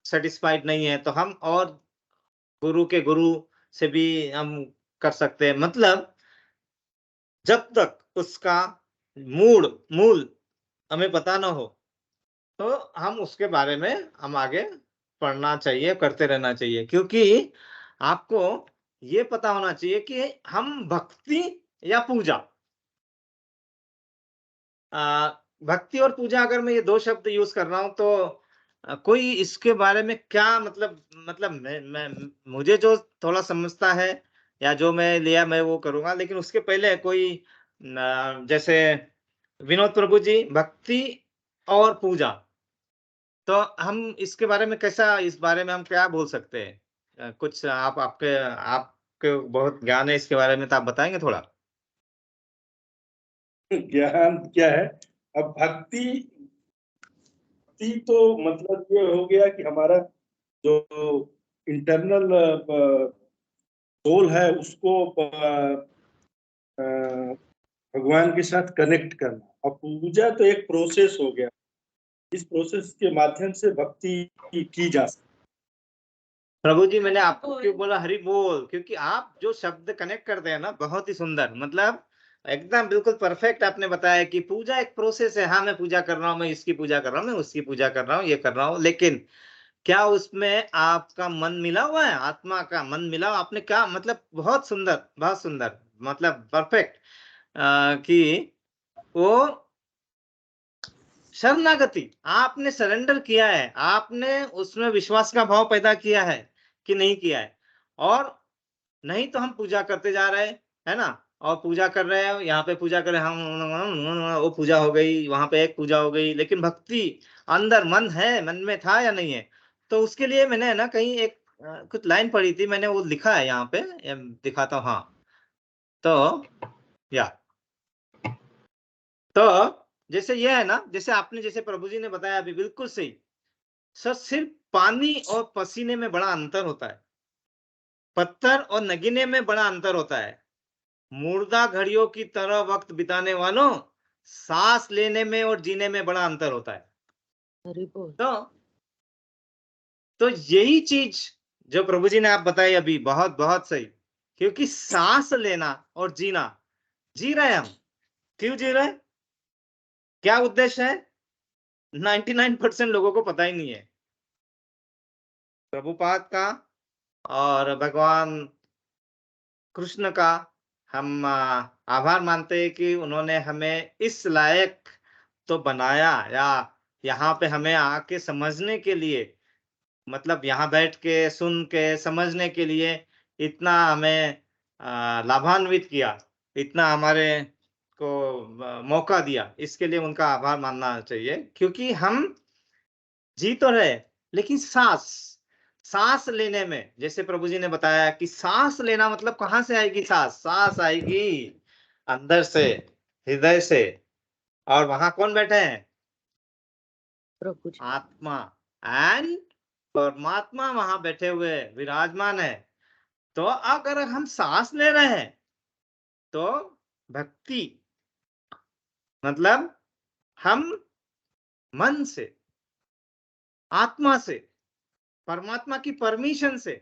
Speaker 1: सेटिस्फाइड नहीं है तो हम और गुरु के गुरु से भी हम कर सकते हैं। मतलब जब तक उसका मूल हमें पता ना हो तो हम उसके बारे में हम आगे पढ़ना चाहिए, करते रहना चाहिए, क्योंकि आपको ये पता होना चाहिए कि हम भक्ति या पूजा, भक्ति और पूजा, अगर मैं ये 2 शब्द यूज़ कर रहा हूँ तो कोई इसके बारे में क्या मतलब मैं मुझे जो थोड़ा समझता है या जो मैं लिया मैं वो करूँगा, लेकिन उसके पहले कोई जैसे विनोद प्रभु जी भक्ति और पूजा, तो हम इसके बारे में इस बारे में हम क्या बोल सकते हैं? कुछ आपके बहुत ज्ञान है इसके बारे में, तो आप बताएँगे थोड़ा?
Speaker 4: ज्ञान क्या है? अब भक्ति तो मतलब ये हो गया कि हमारा जो इंटरनल सोल है उसको भगवान के साथ कनेक्ट करना। अब पूजा तो एक प्रोसेस हो गया, इस प्रोसेस के माध्यम से भक्ति की जा सकती।
Speaker 1: प्रभु जी, मैंने आपको क्यों बोला हरि बोल, क्योंकि आप जो शब्द कनेक्ट करते हैं ना बहुत ही सुंदर, मतलब एकदम बिल्कुल परफेक्ट आपने बताया कि पूजा एक प्रोसेस है। हाँ, मैं पूजा कर रहा हूँ, मैं इसकी पूजा कर रहा हूँ, मैं उसकी पूजा कर रहा हूँ, ये कर रहा हूँ, लेकिन क्या उसमें आपका मन मिला हुआ है? आत्मा का मन मिला हुआ? आपने क्या मतलब बहुत सुंदर, बहुत सुंदर, मतलब परफेक्ट कि वो शरणागति, आपने सरेंडर किया है, आपने उसमें विश्वास का भाव पैदा किया है कि नहीं किया है? और नहीं तो हम पूजा करते जा रहे हैं, है ना? और पूजा कर रहे हैं, यहाँ पे पूजा कर रहे हैं, हम वो पूजा हो गई, वहाँ पे एक पूजा हो गई, लेकिन भक्ति अंदर मन है, मन में था या नहीं है? तो उसके लिए मैंने ना कहीं एक कुछ लाइन पढ़ी थी, मैंने वो लिखा है यहाँ पे, दिखाता हूँ, हाँ। तो या तो जैसे ये है ना, जैसे आपने जैसे प्रभु जी ने बताया अभी बिल्कुल सही। सर, सिर्फ पानी और पसीने में बड़ा अंतर होता है। पत्थर और नगीने में बड़ा अंतर होता है। मुर्दा घड़ियों की तरह वक्त बिताने वालों, सांस लेने में और जीने में बड़ा अंतर होता है।
Speaker 2: हरि बोल।
Speaker 1: तो यही चीज जो प्रभु जी ने आप बताई अभी बहुत बहुत सही, क्योंकि सांस लेना और जीना, जी रहे हम, क्यों जी रहे? क्या उद्देश्य है? 99% लोगों को पता ही नहीं है। प्रभुपाद का और भगवान कृष्ण का हम आभार मानते हैं कि उन्होंने हमें इस लायक तो बनाया, या यहाँ पे हमें आके समझने के लिए, मतलब यहाँ बैठ के सुन के समझने के लिए इतना हमें लाभान्वित किया, इतना हमारे को मौका दिया, इसके लिए उनका आभार मानना चाहिए। क्योंकि हम जी तो रहे, लेकिन सांस लेने में, जैसे प्रभु जी ने बताया कि सांस लेना मतलब कहाँ से आएगी सांस? सांस आएगी अंदर से, हृदय से, और वहां कौन बैठे हैं?
Speaker 2: प्रभु जी।
Speaker 1: आत्मा एंड परमात्मा वहां बैठे हुए विराजमान है। तो अगर हम सांस ले रहे हैं तो भक्ति मतलब हम मन से, आत्मा से, परमात्मा की परमिशन से,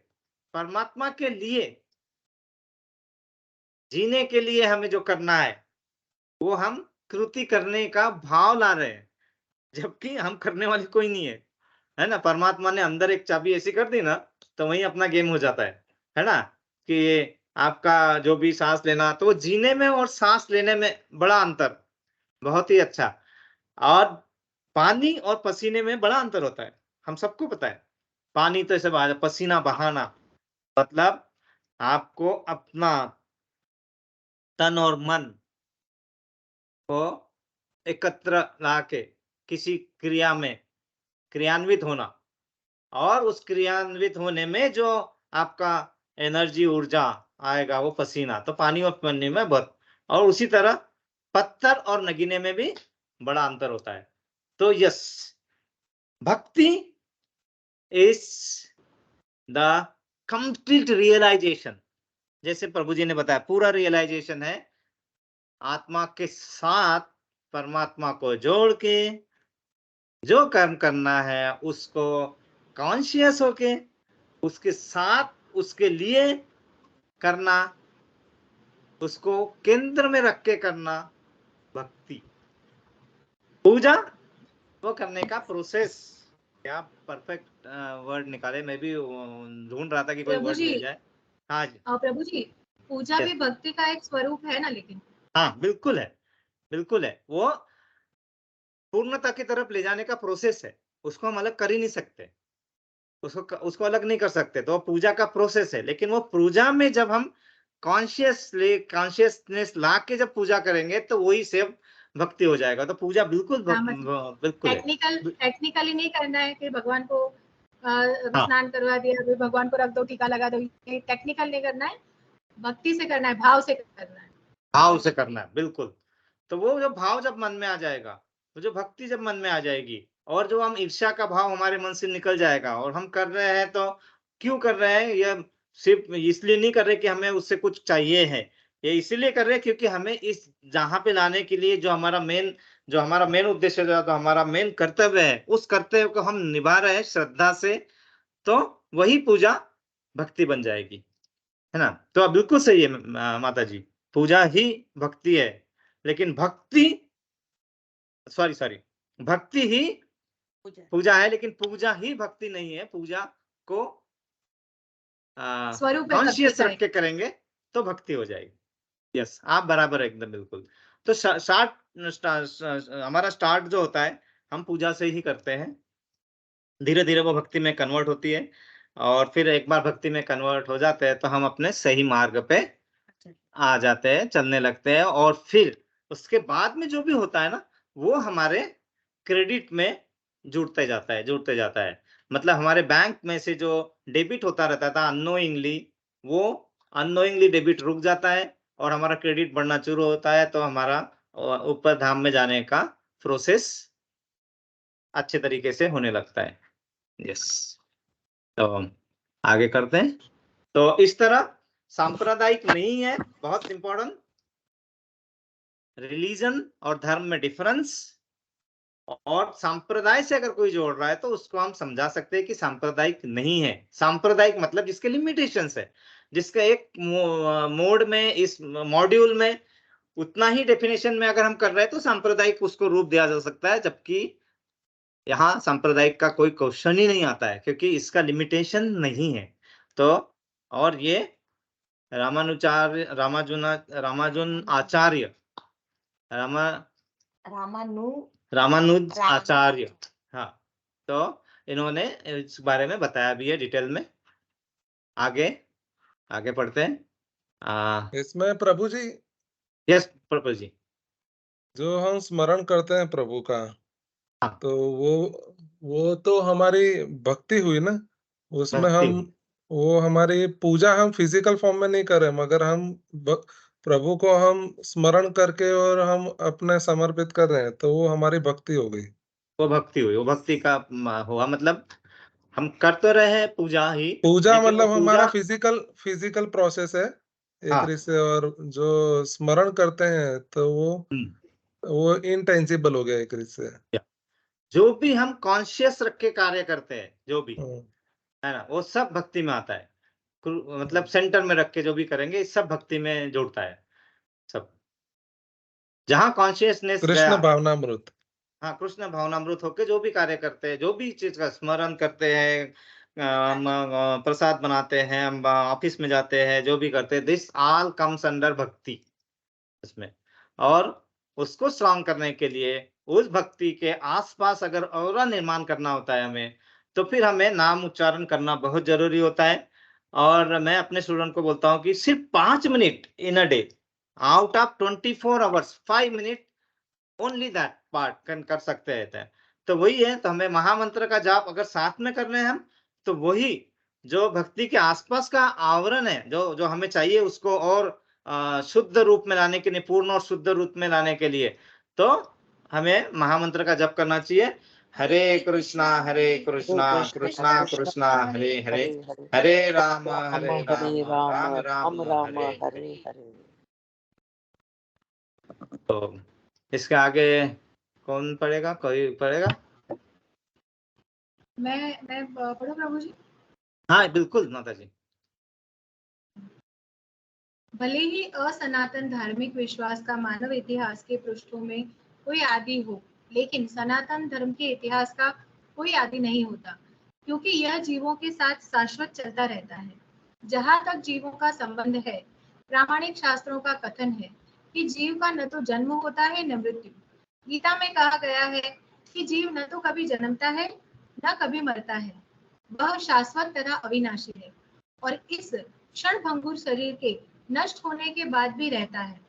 Speaker 1: परमात्मा के लिए जीने के लिए हमें जो करना है वो हम कृति करने का भाव ला रहे हैं, जबकि हम करने वाले कोई नहीं है, है ना? परमात्मा ने अंदर एक चाबी ऐसी कर दी ना, तो वहीं अपना गेम हो जाता है ना? कि आपका जो भी सांस लेना, तो वो जीने में और सांस लेने में बड़ा अंतर, बहुत ही अच्छा। और पानी और पसीने में बड़ा अंतर होता है, हम सबको पता है। पानी तो ऐसे पसीना बहाना, मतलब आपको अपना तन और मन को एकत्र लाके किसी क्रिया में क्रियान्वित होना, और उस क्रियान्वित होने में जो आपका एनर्जी, ऊर्जा आएगा वो पसीना, तो पानी और पानी में बहुत। और उसी तरह पत्थर और नगीने में भी बड़ा अंतर होता है। तो यस, भक्ति इज द कंप्लीट रियलाइजेशन, जैसे प्रभु जी ने बताया पूरा रियलाइजेशन है, आत्मा के साथ परमात्मा को जोड़ के जो कर्म करना है उसको कॉन्शियस होके उसके साथ उसके लिए करना, उसको केंद्र में रख के करना भक्ति। पूजा वो करने का प्रोसेस, क्या परफेक्ट वर्ड निकाले, मैं भी ढूंढ रहा था कि कोई वर्ड मिल जाए। हाँ जी
Speaker 5: प्रभु जी, पूजा भी भक्ति का एक स्वरूप है ना, लेकिन
Speaker 1: हाँ बिल्कुल है, बिल्कुल है। वो पूर्णता की तरफ ले जाने का प्रोसेस है, उसको हम अलग कर ही नहीं सकते, उसको अलग नहीं कर सकते। तो पूजा का प्रोसेस है, लेकिन वो पूजा में जब हम कॉन्शियसनेस ला के जब पूजा करेंगे तो वही से भक्ति हो जाएगा। तो पूजा बिल्कुल बिल्कुल
Speaker 5: टेक्निकली नहीं करना है कि भगवान को स्नान करवा दिया, भगवान को रख दो, टीका लगा दो, ये टेक्निकल नहीं करना है, भक्ति से करना है, भाव से करना है,
Speaker 1: भाव से करना है बिल्कुल। तो वो जो भाव जब मन में आ जाएगा, तो जो भक्ति जब मन में आ जाएगी, और जो हम ईर्ष्या का भाव हमारे मन से निकल जाएगा, और हम कर रहे हैं तो क्यों कर रहे हैं, यह सिर्फ इसलिए नहीं कर रहे कि हमें उससे कुछ चाहिए है, ये इसीलिए कर रहे हैं क्योंकि हमें इस जहां पे लाने के लिए जो हमारा मेन उद्देश्य है, जो हमारा मेन कर्तव्य है, उस कर्तव्य को हम निभा रहे हैं श्रद्धा से, तो वही पूजा भक्ति बन जाएगी, है ना। तो अब बिल्कुल सही है माता जी, पूजा ही भक्ति है, लेकिन भक्ति ही पूजा है, लेकिन पूजा ही भक्ति नहीं है। पूजा को कॉन्शियस रख के करेंगे तो भक्ति हो जाएगी। यस, आप बराबर है एकदम बिल्कुल। तो हमारा स्टार्ट जो होता है हम पूजा से ही करते हैं, धीरे धीरे वो भक्ति में कन्वर्ट होती है, और फिर एक बार भक्ति में कन्वर्ट हो जाते हैं तो हम अपने सही मार्ग पे आ जाते हैं, चलने लगते हैं, और फिर उसके बाद में जो भी होता है ना, वो हमारे क्रेडिट में जुड़ते जाता है। मतलब हमारे बैंक में से जो डेबिट होता रहता था अननोइंगली, वो अननोइंगली डेबिट रुक जाता है और हमारा क्रेडिट बढ़ना शुरू होता है, तो हमारा ऊपर धाम में जाने का प्रोसेस अच्छे तरीके से होने लगता है। यस, तो आगे करते हैं। तो इस तरह सांप्रदायिक नहीं है, बहुत इंपॉर्टेंट, रिलीजन और धर्म में डिफरेंस, और सांप्रदाय से अगर कोई जोड़ रहा है तो उसको हम समझा सकते हैं कि सांप्रदायिक नहीं है। सांप्रदायिक मतलब जिसके लिमिटेशंस है, जिसका एक मोड में, इस मॉड्यूल में उतना ही डेफिनेशन में अगर हम कर रहे हैं तो सांप्रदायिक उसको रूप दिया जा सकता है, जबकि यहाँ सांप्रदायिक का कोई क्वेश्चन ही नहीं आता है क्योंकि इसका लिमिटेशन नहीं है। तो और ये रामानुज आचार्य, हाँ, तो इन्होंने इस बारे में बताया भी है डिटेल में। आगे पढ़ते हैं।
Speaker 3: इसमें प्रभु जी,
Speaker 1: यस प्रभु जी,
Speaker 3: जो हम स्मरण करते हैं प्रभु का,
Speaker 1: हाँ,
Speaker 3: तो वो तो हमारी भक्ति हुई ना, उसमें हम वो हमारी पूजा हम फिजिकल फॉर्म में नहीं कर रहे, मगर हम प्रभु को हम स्मरण करके और हम अपने समर्पित कर रहे हैं, तो वो हमारी भक्ति हो गई।
Speaker 1: वो भक्ति हुई, वो भक्ति का हुआ, मतलब हम कर तो रहे हैं पूजा ही,
Speaker 3: पूजा मतलब हमारा फिजिकल प्रोसेस है एक से, और जो स्मरण करते हैं तो वो इनटेंजिबल हो गया एक से।
Speaker 1: जो भी हम कॉन्शियस रख के कार्य करते हैं, जो भी है ना, वो सब भक्ति में आता है। मतलब सेंटर में रख के जो भी करेंगे, सब भक्ति में जुड़ता है। सब जहां कॉन्शियसनेस
Speaker 3: कृष्ण भावनामृत,
Speaker 1: हाँ, कृष्ण भावनामृत होके जो भी कार्य करते हैं, जो भी चीज का स्मरण करते हैं, प्रसाद बनाते हैं, हम ऑफिस में जाते हैं, जो भी करते हैं, दिस ऑल कम्स अंडर भक्ति इसमें। और उसको स्ट्रॉन्ग करने के लिए उस भक्ति के आसपास अगर और निर्माण करना होता है हमें, तो फिर हमें नाम उच्चारण करना बहुत जरूरी होता है। और मैं अपने स्टूडेंट को बोलता हूँ कि सिर्फ 5 minute in a day out of 24 hours 5 minute only that part कर सकते हैं। तो वही है, तो हमें महामंत्र का जाप अगर साथ में कर रहे हैं हम, तो वही जो भक्ति के आसपास का आवरण है, जो हमें चाहिए उसको और शुद्ध रूप में लाने के लिए, पूर्ण और शुद्ध रूप में लाने के लिए, तो हमें महामंत्र का जप करना चाहिए। हरे कृष्णा कृष्णा कृष्णा हरे हरे, हरे राम राम राम हरे हरे। तो इसके आगे कौन पढ़ेगा? कोई पढ़ेगा?
Speaker 5: मैं पढ़ूं प्रभु जी?
Speaker 1: हाँ बिल्कुल माता जी।
Speaker 5: भले ही असनातन धार्मिक विश्वास का मानव इतिहास के पृष्ठों में कोई आदि हो, लेकिन सनातन धर्म के इतिहास का कोई आदि नहीं होता, क्योंकि यह जीवों के साथ शाश्वत चलता रहता है। जहां तक जीवों का संबंध है, प्रामाणिक शास्त्रों का कथन है कि जीव का न तो जन्म होता है न मृत्यु। गीता में कहा गया है कि जीव न तो कभी जन्मता है न कभी मरता है, वह शाश्वत तथा अविनाशी है और इस क्षणभंगुर शरीर के नष्ट होने के बाद भी रहता है।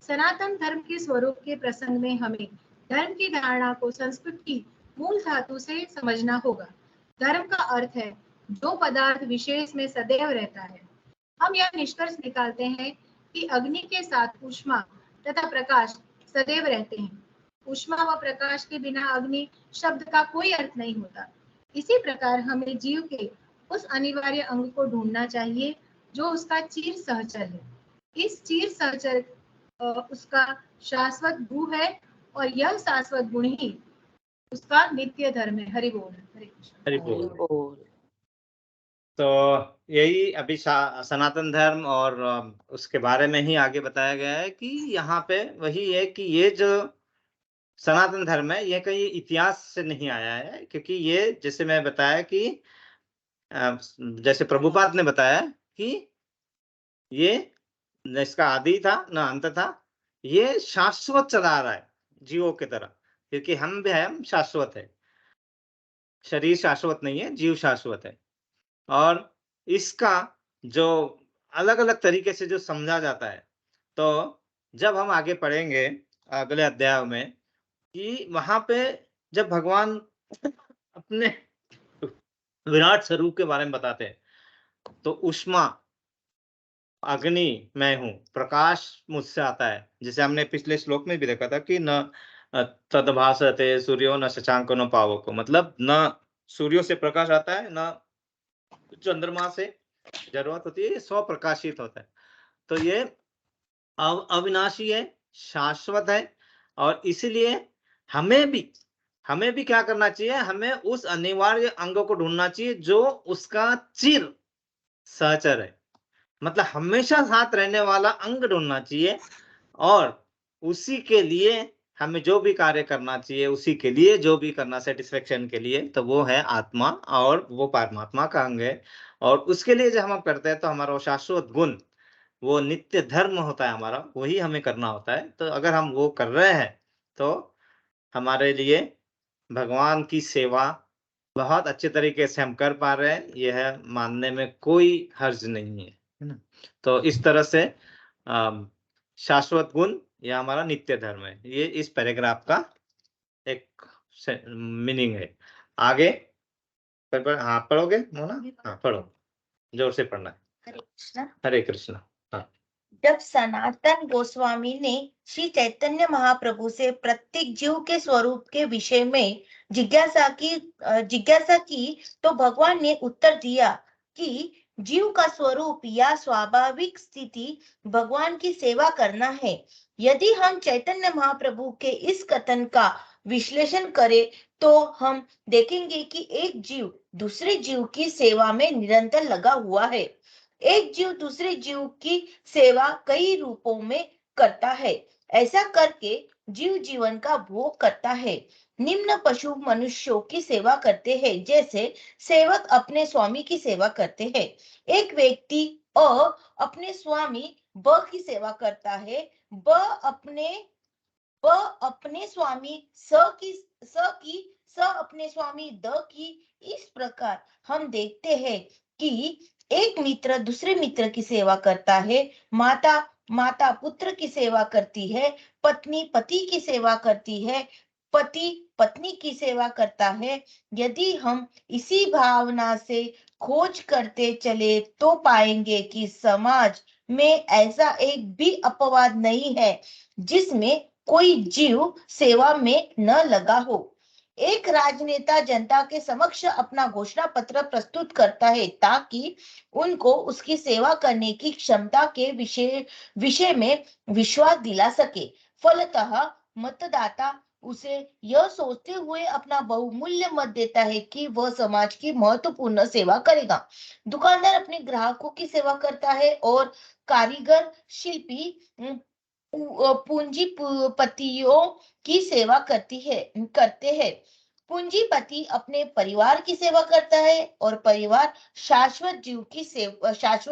Speaker 5: सनातन धर्म के स्वरूप के प्रसंग में हमें धर्म की धारणा को संस्कृत की मूल धातु से समझना होगा। धर्म का अर्थ है जो पदार्थ विशेष में सदैव रहता है। हम यह निष्कर्ष निकालते हैं कि अग्नि के साथ ऊष्मा तथा प्रकाश सदैव रहते हैं। ऊष्मा व प्रकाश के बिना अग्नि शब्द का कोई अर्थ नहीं होता। इसी प्रकार हमें जीव के उस अनिवार्य अंग को ढूंढना चाहिए जो उसका चीर सहचर है। इस चीर सहचर उसका शाश्वत भू है और यह शाश्वत गुण ही उसका नित्य धर्म है। हरि बोल। हरे कृष्ण।
Speaker 1: हरि बोल। तो यही अभी सनातन धर्म और उसके बारे में ही आगे बताया गया है कि यहाँ पे वही है कि ये जो सनातन धर्म है ये कहीं इतिहास से नहीं आया है, क्योंकि ये जैसे मैं बताया कि जैसे प्रभुपाद ने बताया कि ये न इसका आदि था न अंत था, ये शाश्वत चला आ रहा है जीवों की तरह, क्योंकि हम भी है, हम शाश्वत है। शरीर शाश्वत नहीं है, जीव शाश्वत है। और इसका जो अलग अलग तरीके से जो समझा जाता है, तो जब हम आगे पढ़ेंगे अगले अध्याय में कि वहां पे जब भगवान अपने विराट स्वरूप के बारे में बताते हैं, तो ऊष्मा अग्नि मैं हूँ, प्रकाश मुझसे आता है। जैसे हमने पिछले श्लोक में भी देखा था कि न तद्भासते सूर्यो न शशांको न पावको, मतलब न सूर्यों से प्रकाश आता है न चंद्रमा से जरूरत होती है, स्वप्रकाशित होता है। तो ये अविनाशी है, शाश्वत है, और इसीलिए हमें भी क्या करना चाहिए? हमें उस अनिवार्य अंग को ढूंढना चाहिए जो उसका चिर सहचर है, मतलब हमेशा साथ रहने वाला अंग ढूंढना चाहिए। और उसी के लिए हमें जो भी कार्य करना चाहिए, उसी के लिए जो भी करना सेटिस्फेक्शन के लिए, तो वो है आत्मा और वो परमात्मा का अंग है। और उसके लिए जब हम करते हैं तो हमारा वो शाश्वत गुण, वो नित्य धर्म होता है हमारा, वही हमें करना होता है। तो अगर हम वो कर रहे हैं तो हमारे लिए भगवान की सेवा बहुत अच्छे तरीके से हम कर पा रहे हैं, यह मानने में कोई हर्ज नहीं है ना। तो इस तरह से शाश्वत गुण यह हमारा नित्य धर्म है, ये इस पैराग्राफ का एक मीनिंग है। आगे हाँ पढ़ोगे मोना? हाँ पढ़ो, जोर से पढ़ना है।
Speaker 6: हरे कृष्णा।
Speaker 1: हरे कृष्णा। हाँ।
Speaker 6: जब सनातन गोस्वामी ने श्री चैतन्य महाप्रभु से प्रत्येक जीव के स्वरूप के विषय में जिज्ञासा की तो भगवान ने उत्तर दिया कि जीव का स्वरूप या स्वाभाविक स्थिति भगवान की सेवा करना है। यदि हम चैतन्य महाप्रभु के इस कथन का विश्लेषण करें तो हम देखेंगे कि एक जीव दूसरे जीव की सेवा में निरंतर लगा हुआ है। एक जीव दूसरे जीव की सेवा कई रूपों में करता है। ऐसा करके जीव जीवन का भोग करता है। निम्न पशु मनुष्यों की सेवा करते हैं, जैसे सेवक अपने स्वामी की सेवा करते हैं। एक व्यक्ति अ अपने स्वामी ब की सेवा करता है, ब अपने स्वामी स अपने स्वामी द की। इस प्रकार हम देखते हैं कि एक मित्र दूसरे मित्र की सेवा करता है, माता पुत्र की सेवा करती है, पत्नी पति की सेवा करती है, पति पत्नी की सेवा करता है। यदि हम इसी भावना से खोज करते चले तो पाएंगे कि समाज में ऐसा एक भी अपवाद नहीं है जिसमें कोई जीव सेवा में न लगा हो। एक राजनेता जनता के समक्ष अपना घोषणा पत्र प्रस्तुत करता है ताकि उनको उसकी सेवा करने की क्षमता के विषय में विश्वास दिला सके। फलतः मतदाता उसे यह सोचते हुए अपना बहुमूल्य मत देता है कि वह समाज की महत्वपूर्ण सेवा करेगा। दुकानदार अपने ग्राहकों की सेवा करता है और कारीगर शिल्पी पूंजीपतियों की सेवा करते हैं। पूंजीपति अपने परिवार की सेवा करता है और परिवार शाश्वत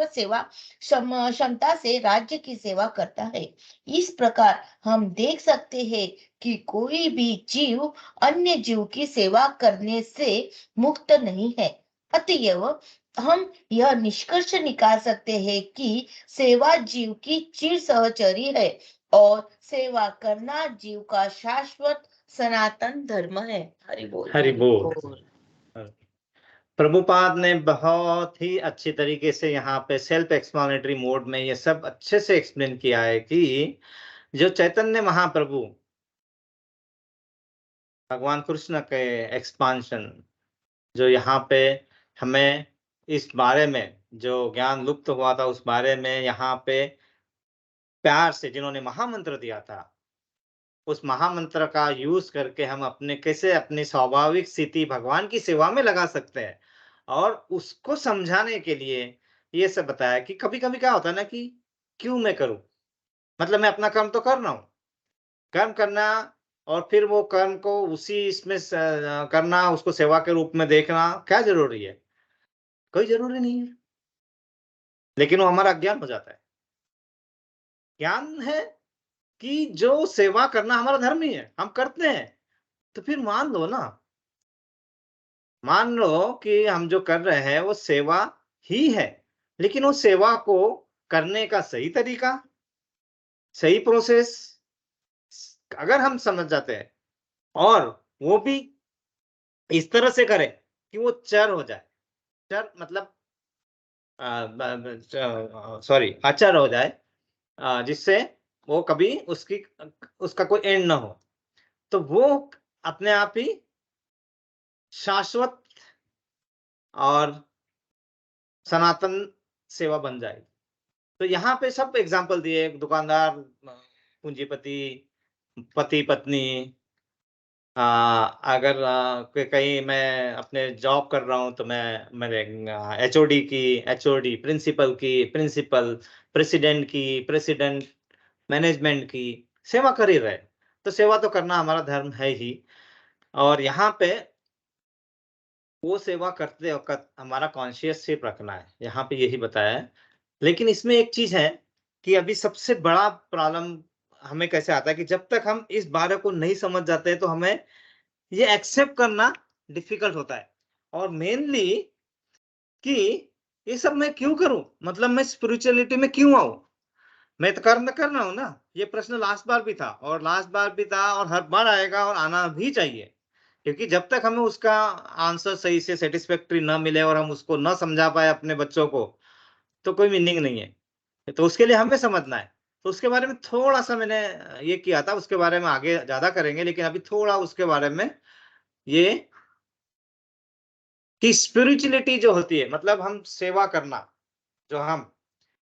Speaker 6: सेवा क्षमता से राज्य की सेवा करता है। इस प्रकार हम देख सकते हैं कि कोई भी जीव अन्य जीव की सेवा करने से मुक्त नहीं है। अतएव हम यह निष्कर्ष निकाल सकते हैं कि सेवा जीव की चिर सहचरी है और सेवा करना जीव का शाश्वत सनातन धर्म है। हरि बोल।
Speaker 1: हरि बोल। प्रभुपाद ने बहुत ही अच्छी तरीके से यहाँ पे सेल्फ एक्सप्लेनेटरी मोड में ये सब अच्छे से एक्सप्लेन किया है कि जो चैतन्य महाप्रभु भगवान कृष्ण के एक्सपांशन, जो यहाँ पे हमें इस बारे में जो ज्ञान लुप्त हुआ था उस बारे में यहाँ पे प्यार से जिन्होंने महामंत्र दिया था, उस महामंत्र का यूज करके हम अपने कैसे अपनी स्वाभाविक स्थिति भगवान की सेवा में लगा सकते हैं। और उसको समझाने के लिए ये सब बताया कि कभी कभी क्या होता है ना कि क्यों मैं करूं, मतलब मैं अपना कर्म तो कर रहा हूं, कर्म करना और फिर वो कर्म को उसी इसमें करना, उसको सेवा के रूप में देखना क्या जरूरी है? कोई जरूरी नहीं है, लेकिन वो हमारा अज्ञान हो जाता है। ज्ञान है कि जो सेवा करना हमारा धर्म ही है, हम करते हैं, तो फिर मान लो ना, मान लो कि हम जो कर रहे हैं वो सेवा ही है, लेकिन वो सेवा को करने का सही तरीका, सही प्रोसेस अगर हम समझ जाते हैं और वो भी इस तरह से करें कि वो चर हो जाए, चर मतलब सॉरी अचर हो जाए, जिससे वो कभी उसका कोई एंड ना हो, तो वो अपने आप ही शाश्वत और सनातन सेवा बन जाएगी। तो यहाँ पे सब एग्जाम्पल दिए, दुकानदार, पूंजीपति, पति पत्नी, अगर कहीं मैं अपने जॉब कर रहा हूँ तो मैंने एचओडी प्रिंसिपल, प्रेसिडेंट, मैनेजमेंट की सेवा कर ही रहे। तो सेवा तो करना हमारा धर्म है ही, और यहाँ पे वो सेवा करते वक्त हमारा कॉन्शियसशिप रखना है, यहाँ पे यही बताया है। लेकिन इसमें एक चीज है कि अभी सबसे बड़ा प्रॉब्लम हमें कैसे आता है कि जब तक हम इस बारे को नहीं समझ जाते तो हमें ये एक्सेप्ट करना डिफिकल्ट होता है। और मेनली कि ये सब मैं क्यों करूं, मतलब मैं स्पिरिचुअलिटी में क्यों आऊं, मैं तो कर्म कर रहा हूं ना। ये प्रश्न लास्ट बार भी था और हर बार आएगा और आना भी चाहिए, क्योंकि जब तक हमें उसका आंसर सही से सेटिस्फैक्टरी ना मिले और हम उसको ना समझा पाए अपने बच्चों को, तो कोई मीनिंग नहीं है। तो उसके लिए हमें समझना है। तो उसके बारे में थोड़ा सा मैंने ये किया था, उसके बारे में आगे ज्यादा करेंगे, लेकिन अभी थोड़ा उसके बारे में ये कि स्पिरिचुअलिटी जो होती है, मतलब हम सेवा करना, जो हम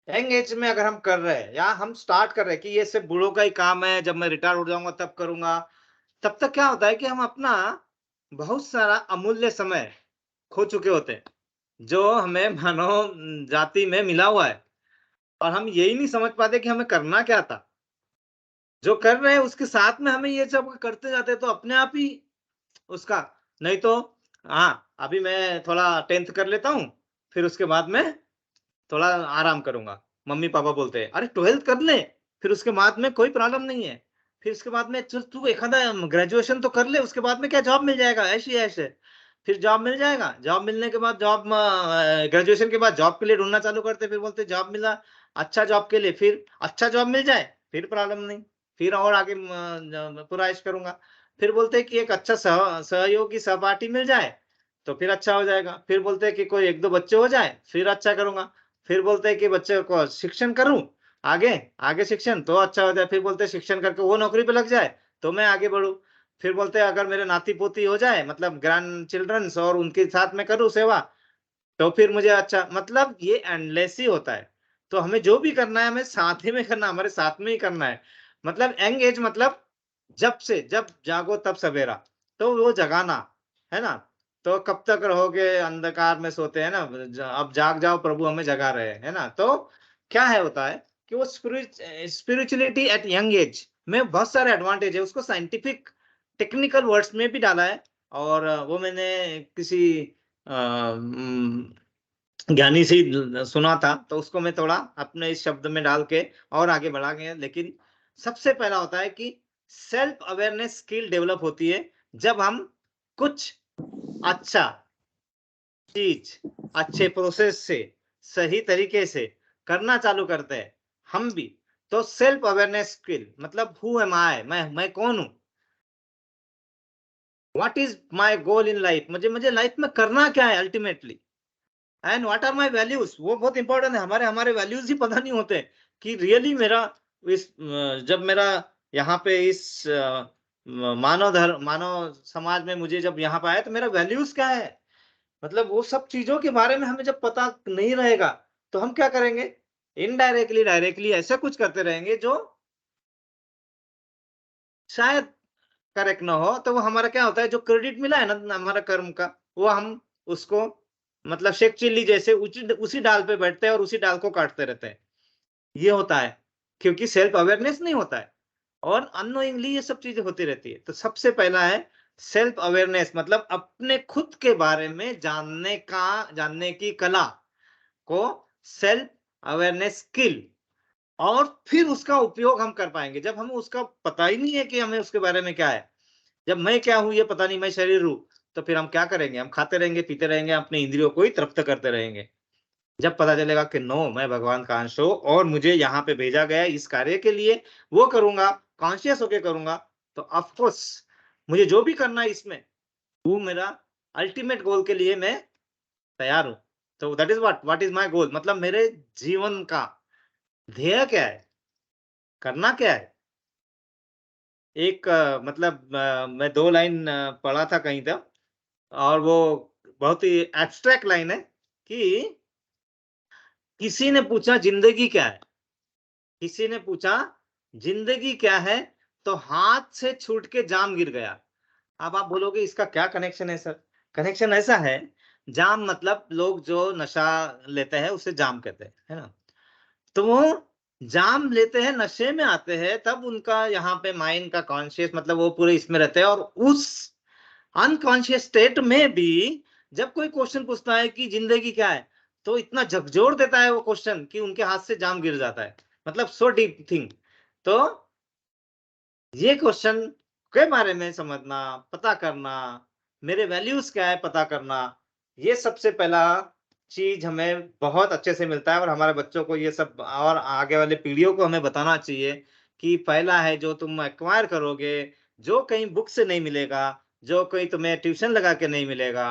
Speaker 1: यंग एज में अगर हम कर रहे हैं या हम स्टार्ट कर रहे हैं कि ये सिर्फ बूढ़ों का ही काम है, जब मैं रिटायर हो जाऊंगा तब करूंगा, तब तक क्या होता है कि हम अपना बहुत सारा अमूल्य समय खो चुके होते हैं, जो हमें मानव जाति में मिला हुआ है, और हम यही नहीं समझ पाते कि हमें करना क्या था। जो कर रहे हैं उसके साथ में हमें ये सब करते जाते हैं, तो अपने आप ही उसका, नहीं तो हाँ अभी मैं थोड़ा 10th कर लेता हूँ, फिर उसके बाद में थोड़ा आराम करूंगा। मम्मी पापा बोलते हैं अरे 12th कर ले, फिर उसके बाद में कोई प्रॉब्लम नहीं है, फिर उसके बाद में चल तू एक आधा ग्रेजुएशन तो कर ले, उसके बाद में क्या जॉब मिल जाएगा, ऐसे ऐसे फिर जॉब मिल जाएगा। जॉब मिलने के बाद ग्रेजुएशन के बाद जॉब के लिए ढूंढना चालू करते, फिर बोलते जॉब मिला, अच्छा जॉब के लिए, फिर अच्छा जॉब मिल जाए फिर प्रॉब्लम नहीं, फिर और आगे पूरा ऐश करूंगा। फिर बोलते हैं कि एक अच्छा सहयोगी सहपाठी मिल जाए तो फिर अच्छा हो जाएगा। फिर बोलते हैं कि कोई 1-2 बच्चे हो जाए फिर अच्छा करूंगा। फिर बोलते हैं कि बच्चे को शिक्षण करूं, आगे आगे शिक्षण तो अच्छा हो जाए। फिर बोलते हैं शिक्षण करके वो नौकरी पे लग जाए तो मैं आगे बढ़ूं। फिर बोलते हैं अगर मेरे नाती पोती हो जाए, मतलब ग्रैंड चिल्ड्रंस, और उनके साथ में करूं सेवा, तो फिर मुझे अच्छा, मतलब ये एंडलेस ही होता है। तो हमें जो भी करना है हमें साथ ही में करना, हमारे साथ में ही करना है। मतलब यंग एज मतलब जब जागो तब सवेरा, तो वो जगाना है ना। तो कब तक रहोगे अंधकार में सोते हैं ना, अब जाग जाओ प्रभु हमें जगा रहे हैं, है ना। तो क्या है होता है कि वो स्पिरिचुअलिटी एट यंग एज में बहुत सारे एडवांटेज है, उसको साइंटिफिक टेक्निकल वर्ड्स में भी डाला है। और वो मैंने किसी ज्ञानी से ही सुना था, तो उसको मैं थोड़ा अपने इस शब्द में डाल के और आगे बढ़ा गया। लेकिन सबसे पहला होता है कि सेल्फ अवेयरनेस स्किल डेवलप होती है जब हम कुछ अच्छा चीज अच्छे प्रोसेस से सही तरीके से करना चालू करते हैं हम भी। तो सेल्फ अवेयरनेस स्किल मतलब हु एम आई, मैं कौन हूं, what is my goal in life, मुझे लाइफ में करना क्या है ultimately, and what are my values. वो बहुत इंपॉर्टेंट है, हमारे वैल्यूज ही पता नहीं होते कि रियली मेरा जब मेरा यहाँ पे इस मानव समाज में मुझे जब यहाँ पे आया तो मेरा वैल्यूज क्या है। मतलब वो सब चीजों के बारे में हमें जब पता नहीं रहेगा तो हम क्या करेंगे, इनडायरेक्टली डायरेक्टली ऐसा कुछ करते रहेंगे जो शायद करेक्ट ना हो। तो वो हमारा क्या होता है, जो क्रेडिट मिला है ना हमारा कर्म का, वो हम उसको मतलब शेख चिल्ली जैसे उसी डाल पे बैठते हैं और उसी डाल को काटते रहते हैं। ये होता है क्योंकि सेल्फ अवेयरनेस नहीं होता है और अननोइंगली ये सब चीजें होती रहती है। तो सबसे पहला है सेल्फ अवेयरनेस, मतलब अपने खुद के बारे में जानने की कला को सेल्फ अवेयरनेस स्किल। और फिर उसका उपयोग हम कर पाएंगे जब हमें उसका पता ही नहीं है कि हमें उसके बारे में क्या है। जब मैं क्या हूं ये पता नहीं, मैं शरीर हूं, तो फिर हम क्या करेंगे, हम खाते रहेंगे पीते रहेंगे, अपने इंद्रियों को ही तृप्त करते रहेंगे। जब पता चलेगा कि नो, मैं भगवान का अंश हूं और मुझे यहाँ पे भेजा गया है इस कार्य के लिए, वो करूंगा, कॉन्शियस होके करूंगा, तो ऑफ कोर्स मुझे जो भी करना है इसमें वो मेरा अल्टीमेट गोल के लिए मैं तैयार हूं। तो that is what is my गोल, मतलब मेरे जीवन का ध्येय क्या है, करना क्या है। एक मतलब मैं 2 लाइन पढ़ा था कहीं तक और वो बहुत ही एब्स्ट्रैक्ट लाइन है कि किसी ने पूछा जिंदगी क्या है, किसी ने पूछा जिंदगी क्या है, तो हाथ से छूट के जाम गिर गया। अब आप बोलोगे इसका क्या कनेक्शन है सर। कनेक्शन ऐसा है, जाम मतलब लोग जो नशा लेते हैं उसे जाम कहते हैं, है ना। तो वो जाम लेते हैं, नशे में आते हैं, तब उनका यहाँ पे माइंड का कॉन्शियस मतलब वो पूरे इसमें रहते हैं और उस अनकॉन्शियस स्टेट में भी जब कोई क्वेश्चन पूछता है कि जिंदगी क्या है, तो इतना झकझोर देता है वो क्वेश्चन कि उनके हाथ से जाम गिर जाता है, मतलब सो डीप थिंग। तो ये क्वेश्चन के बारे में समझना, पता करना, मेरे वैल्यूज क्या है पता करना, ये सबसे पहला चीज हमें बहुत अच्छे से मिलता है। और हमारे बच्चों को ये सब और आगे वाले पीढ़ियों को हमें बताना चाहिए कि पहला है जो तुम एक्वायर करोगे, जो कहीं बुक से नहीं मिलेगा, जो कोई तुम्हें ट्यूशन लगा के नहीं मिलेगा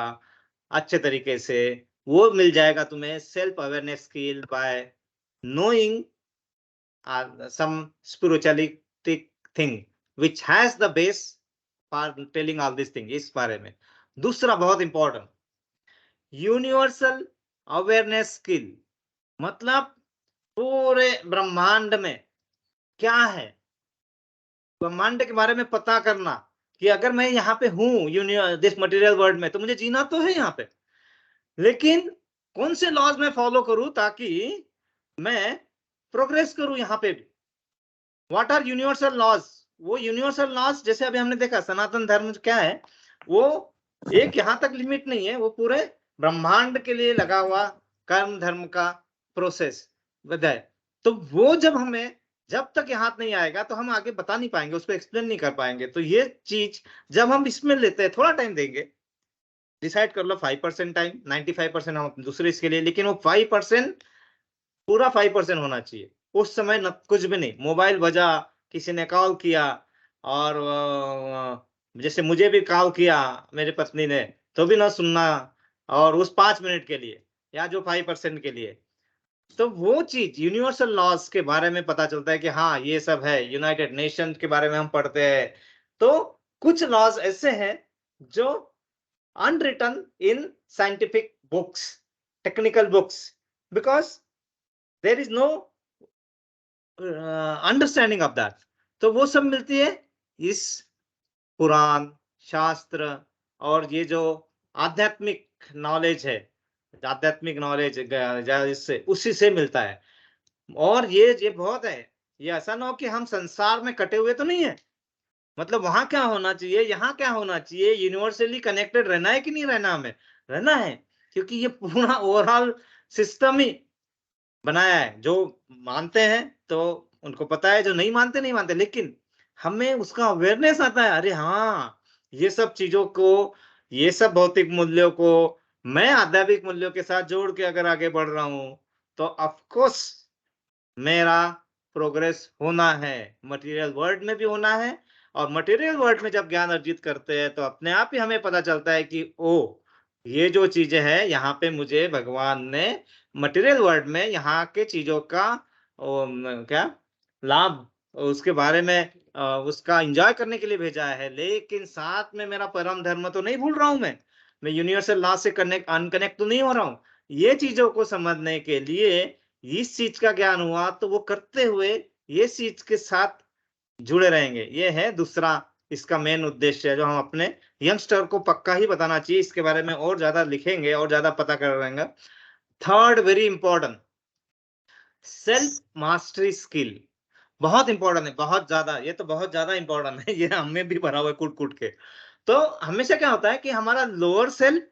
Speaker 1: अच्छे तरीके से, वो मिल जाएगा तुम्हें self awareness skill by knowing some spiritualistic thing which has the base for telling all these things इस बारे में। दूसरा बहुत इंपॉर्टेंट, यूनिवर्सल अवेयरनेस स्किल, मतलब पूरे ब्रह्मांड में क्या है, ब्रह्मांड के बारे में पता करना कि अगर मैं यहाँ पे हूँ दिस मटेरियल वर्ल्ड में, तो मुझे जीना तो है यहाँ पे, लेकिन कौन से लॉज में फॉलो करूं ताकि मैं प्रोग्रेस करूं यहाँ पे भी। व्हाट आर यूनिवर्सल लॉज, वो यूनिवर्सल लॉज जैसे अभी हमने देखा सनातन धर्म क्या है, वो एक यहाँ तक लिमिट नहीं है, वो पूरे ब्रह्मांड के लिए लगा हुआ कर्म धर्म का प्रोसेस है। तो वो जब तक यहाँ नहीं आएगा तो हम आगे बता नहीं पाएंगे, उसको एक्सप्लेन नहीं कर पाएंगे। तो ये चीज जब हम इसमें लेते हैं, थोड़ा टाइम देंगे, डिसाइड कर लो 5% टाइम, 95% हम दूसरे इसके लिए, लेकिन वो 5% पूरा 5% होना चाहिए। उस समय न कुछ भी नहीं, मोबाइल बजा, किसी ने कॉल किया, और जैसे मुझे भी कॉल किया मेरी पत्नी ने, तो भी ना सुनना, और उस 5 मिनट के लिए या जो 5% के लिए। तो वो चीज यूनिवर्सल लॉज के बारे में पता चलता है कि हाँ ये सब है, यूनाइटेड नेशन के बारे में हम पढ़ते हैं। तो कुछ लॉज ऐसे हैं जो unwritten in scientific books, technical books, because there is no understanding of that। तो वो सब मिलती है इस पुराण शास्त्र और ये जो आध्यात्मिक नॉलेज है, आध्यात्मिक नॉलेज इससे उसी से मिलता है। और ये बहुत है, ये ऐसा ना हो कि हम संसार में कटे हुए तो नहीं है, मतलब वहां क्या होना चाहिए, यहाँ क्या होना चाहिए, यूनिवर्सली कनेक्टेड रहना है कि नहीं रहना, हमें रहना है, क्योंकि ये पूरा ओवरऑल सिस्टम ही बनाया है। जो मानते हैं तो उनको पता है, जो नहीं मानते नहीं मानते, लेकिन हमें उसका अवेयरनेस आता है, अरे हाँ, ये सब चीजों को, ये सब भौतिक मूल्यों को मैं आध्यात्मिक मूल्यों के साथ जोड़ के अगर आगे बढ़ रहा हूं तो ऑफकोर्स मेरा प्रोग्रेस होना है, मटेरियल वर्ल्ड में भी होना है। और मटेरियल वर्ल्ड में जब ज्ञान अर्जित करते हैं तो अपने आप ही हमें पता चलता है कि ओ, ये जो चीजें हैं यहाँ पे मुझे भगवान ने मटेरियल वर्ल्ड में यहाँ के चीजों का क्या लाभ, उसके बारे में उसका एंजॉय करने के लिए भेजा है, लेकिन साथ में मेरा परम धर्म तो नहीं भूल रहा हूं, मैं यूनिवर्सल लॉ से कनेक्ट अनकनेक्ट तो नहीं हो रहा हूं। ये चीजों को समझने के लिए इस चीज का ज्ञान हुआ तो वो करते हुए ये चीज के साथ जुड़े रहेंगे। ये है दूसरा इसका मेन उद्देश्य है, जो हम अपने यंगस्टर को पक्का ही बताना चाहिए। इसके बारे में और ज्यादा लिखेंगे और ज्यादा पता कर रहेंगे। Third very important, self mastery skill बहुत इंपॉर्टेंट है, बहुत ज्यादा, ये तो बहुत ज्यादा इंपॉर्टेंट है, ये हमें भी भरा हुआ है कूट कूट के। तो हमेशा क्या होता है कि हमारा lower self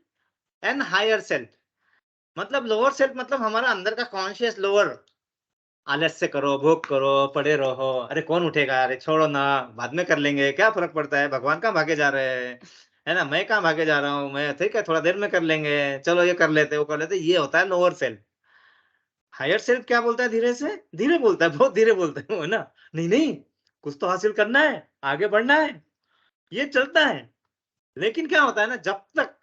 Speaker 1: and higher self, मतलब लोअर सेल्फ मतलब हमारा अंदर का कॉन्शियस लोअर, आलस्य करो, भोग करो, पड़े रहो, अरे कौन उठेगा, अरे छोड़ो ना, बाद में कर लेंगे, क्या फर्क पड़ता है, भगवान कहाँ भागे जा रहे हैं, है ना, मैं कहाँ भागे जा रहा हूँ, मैं ठीक है थोड़ा देर में कर लेंगे, चलो ये कर लेते वो कर लेते, ये होता है लोअर सेल्फ। हायर सेल्फ क्या बोलता है, धीरे से धीरे बोलता है, बहुत धीरे बोलता है वो, है ना, नहीं नहीं कुछ तो हासिल करना है, आगे बढ़ना है, ये चलता है। लेकिन क्या होता है ना, जब तक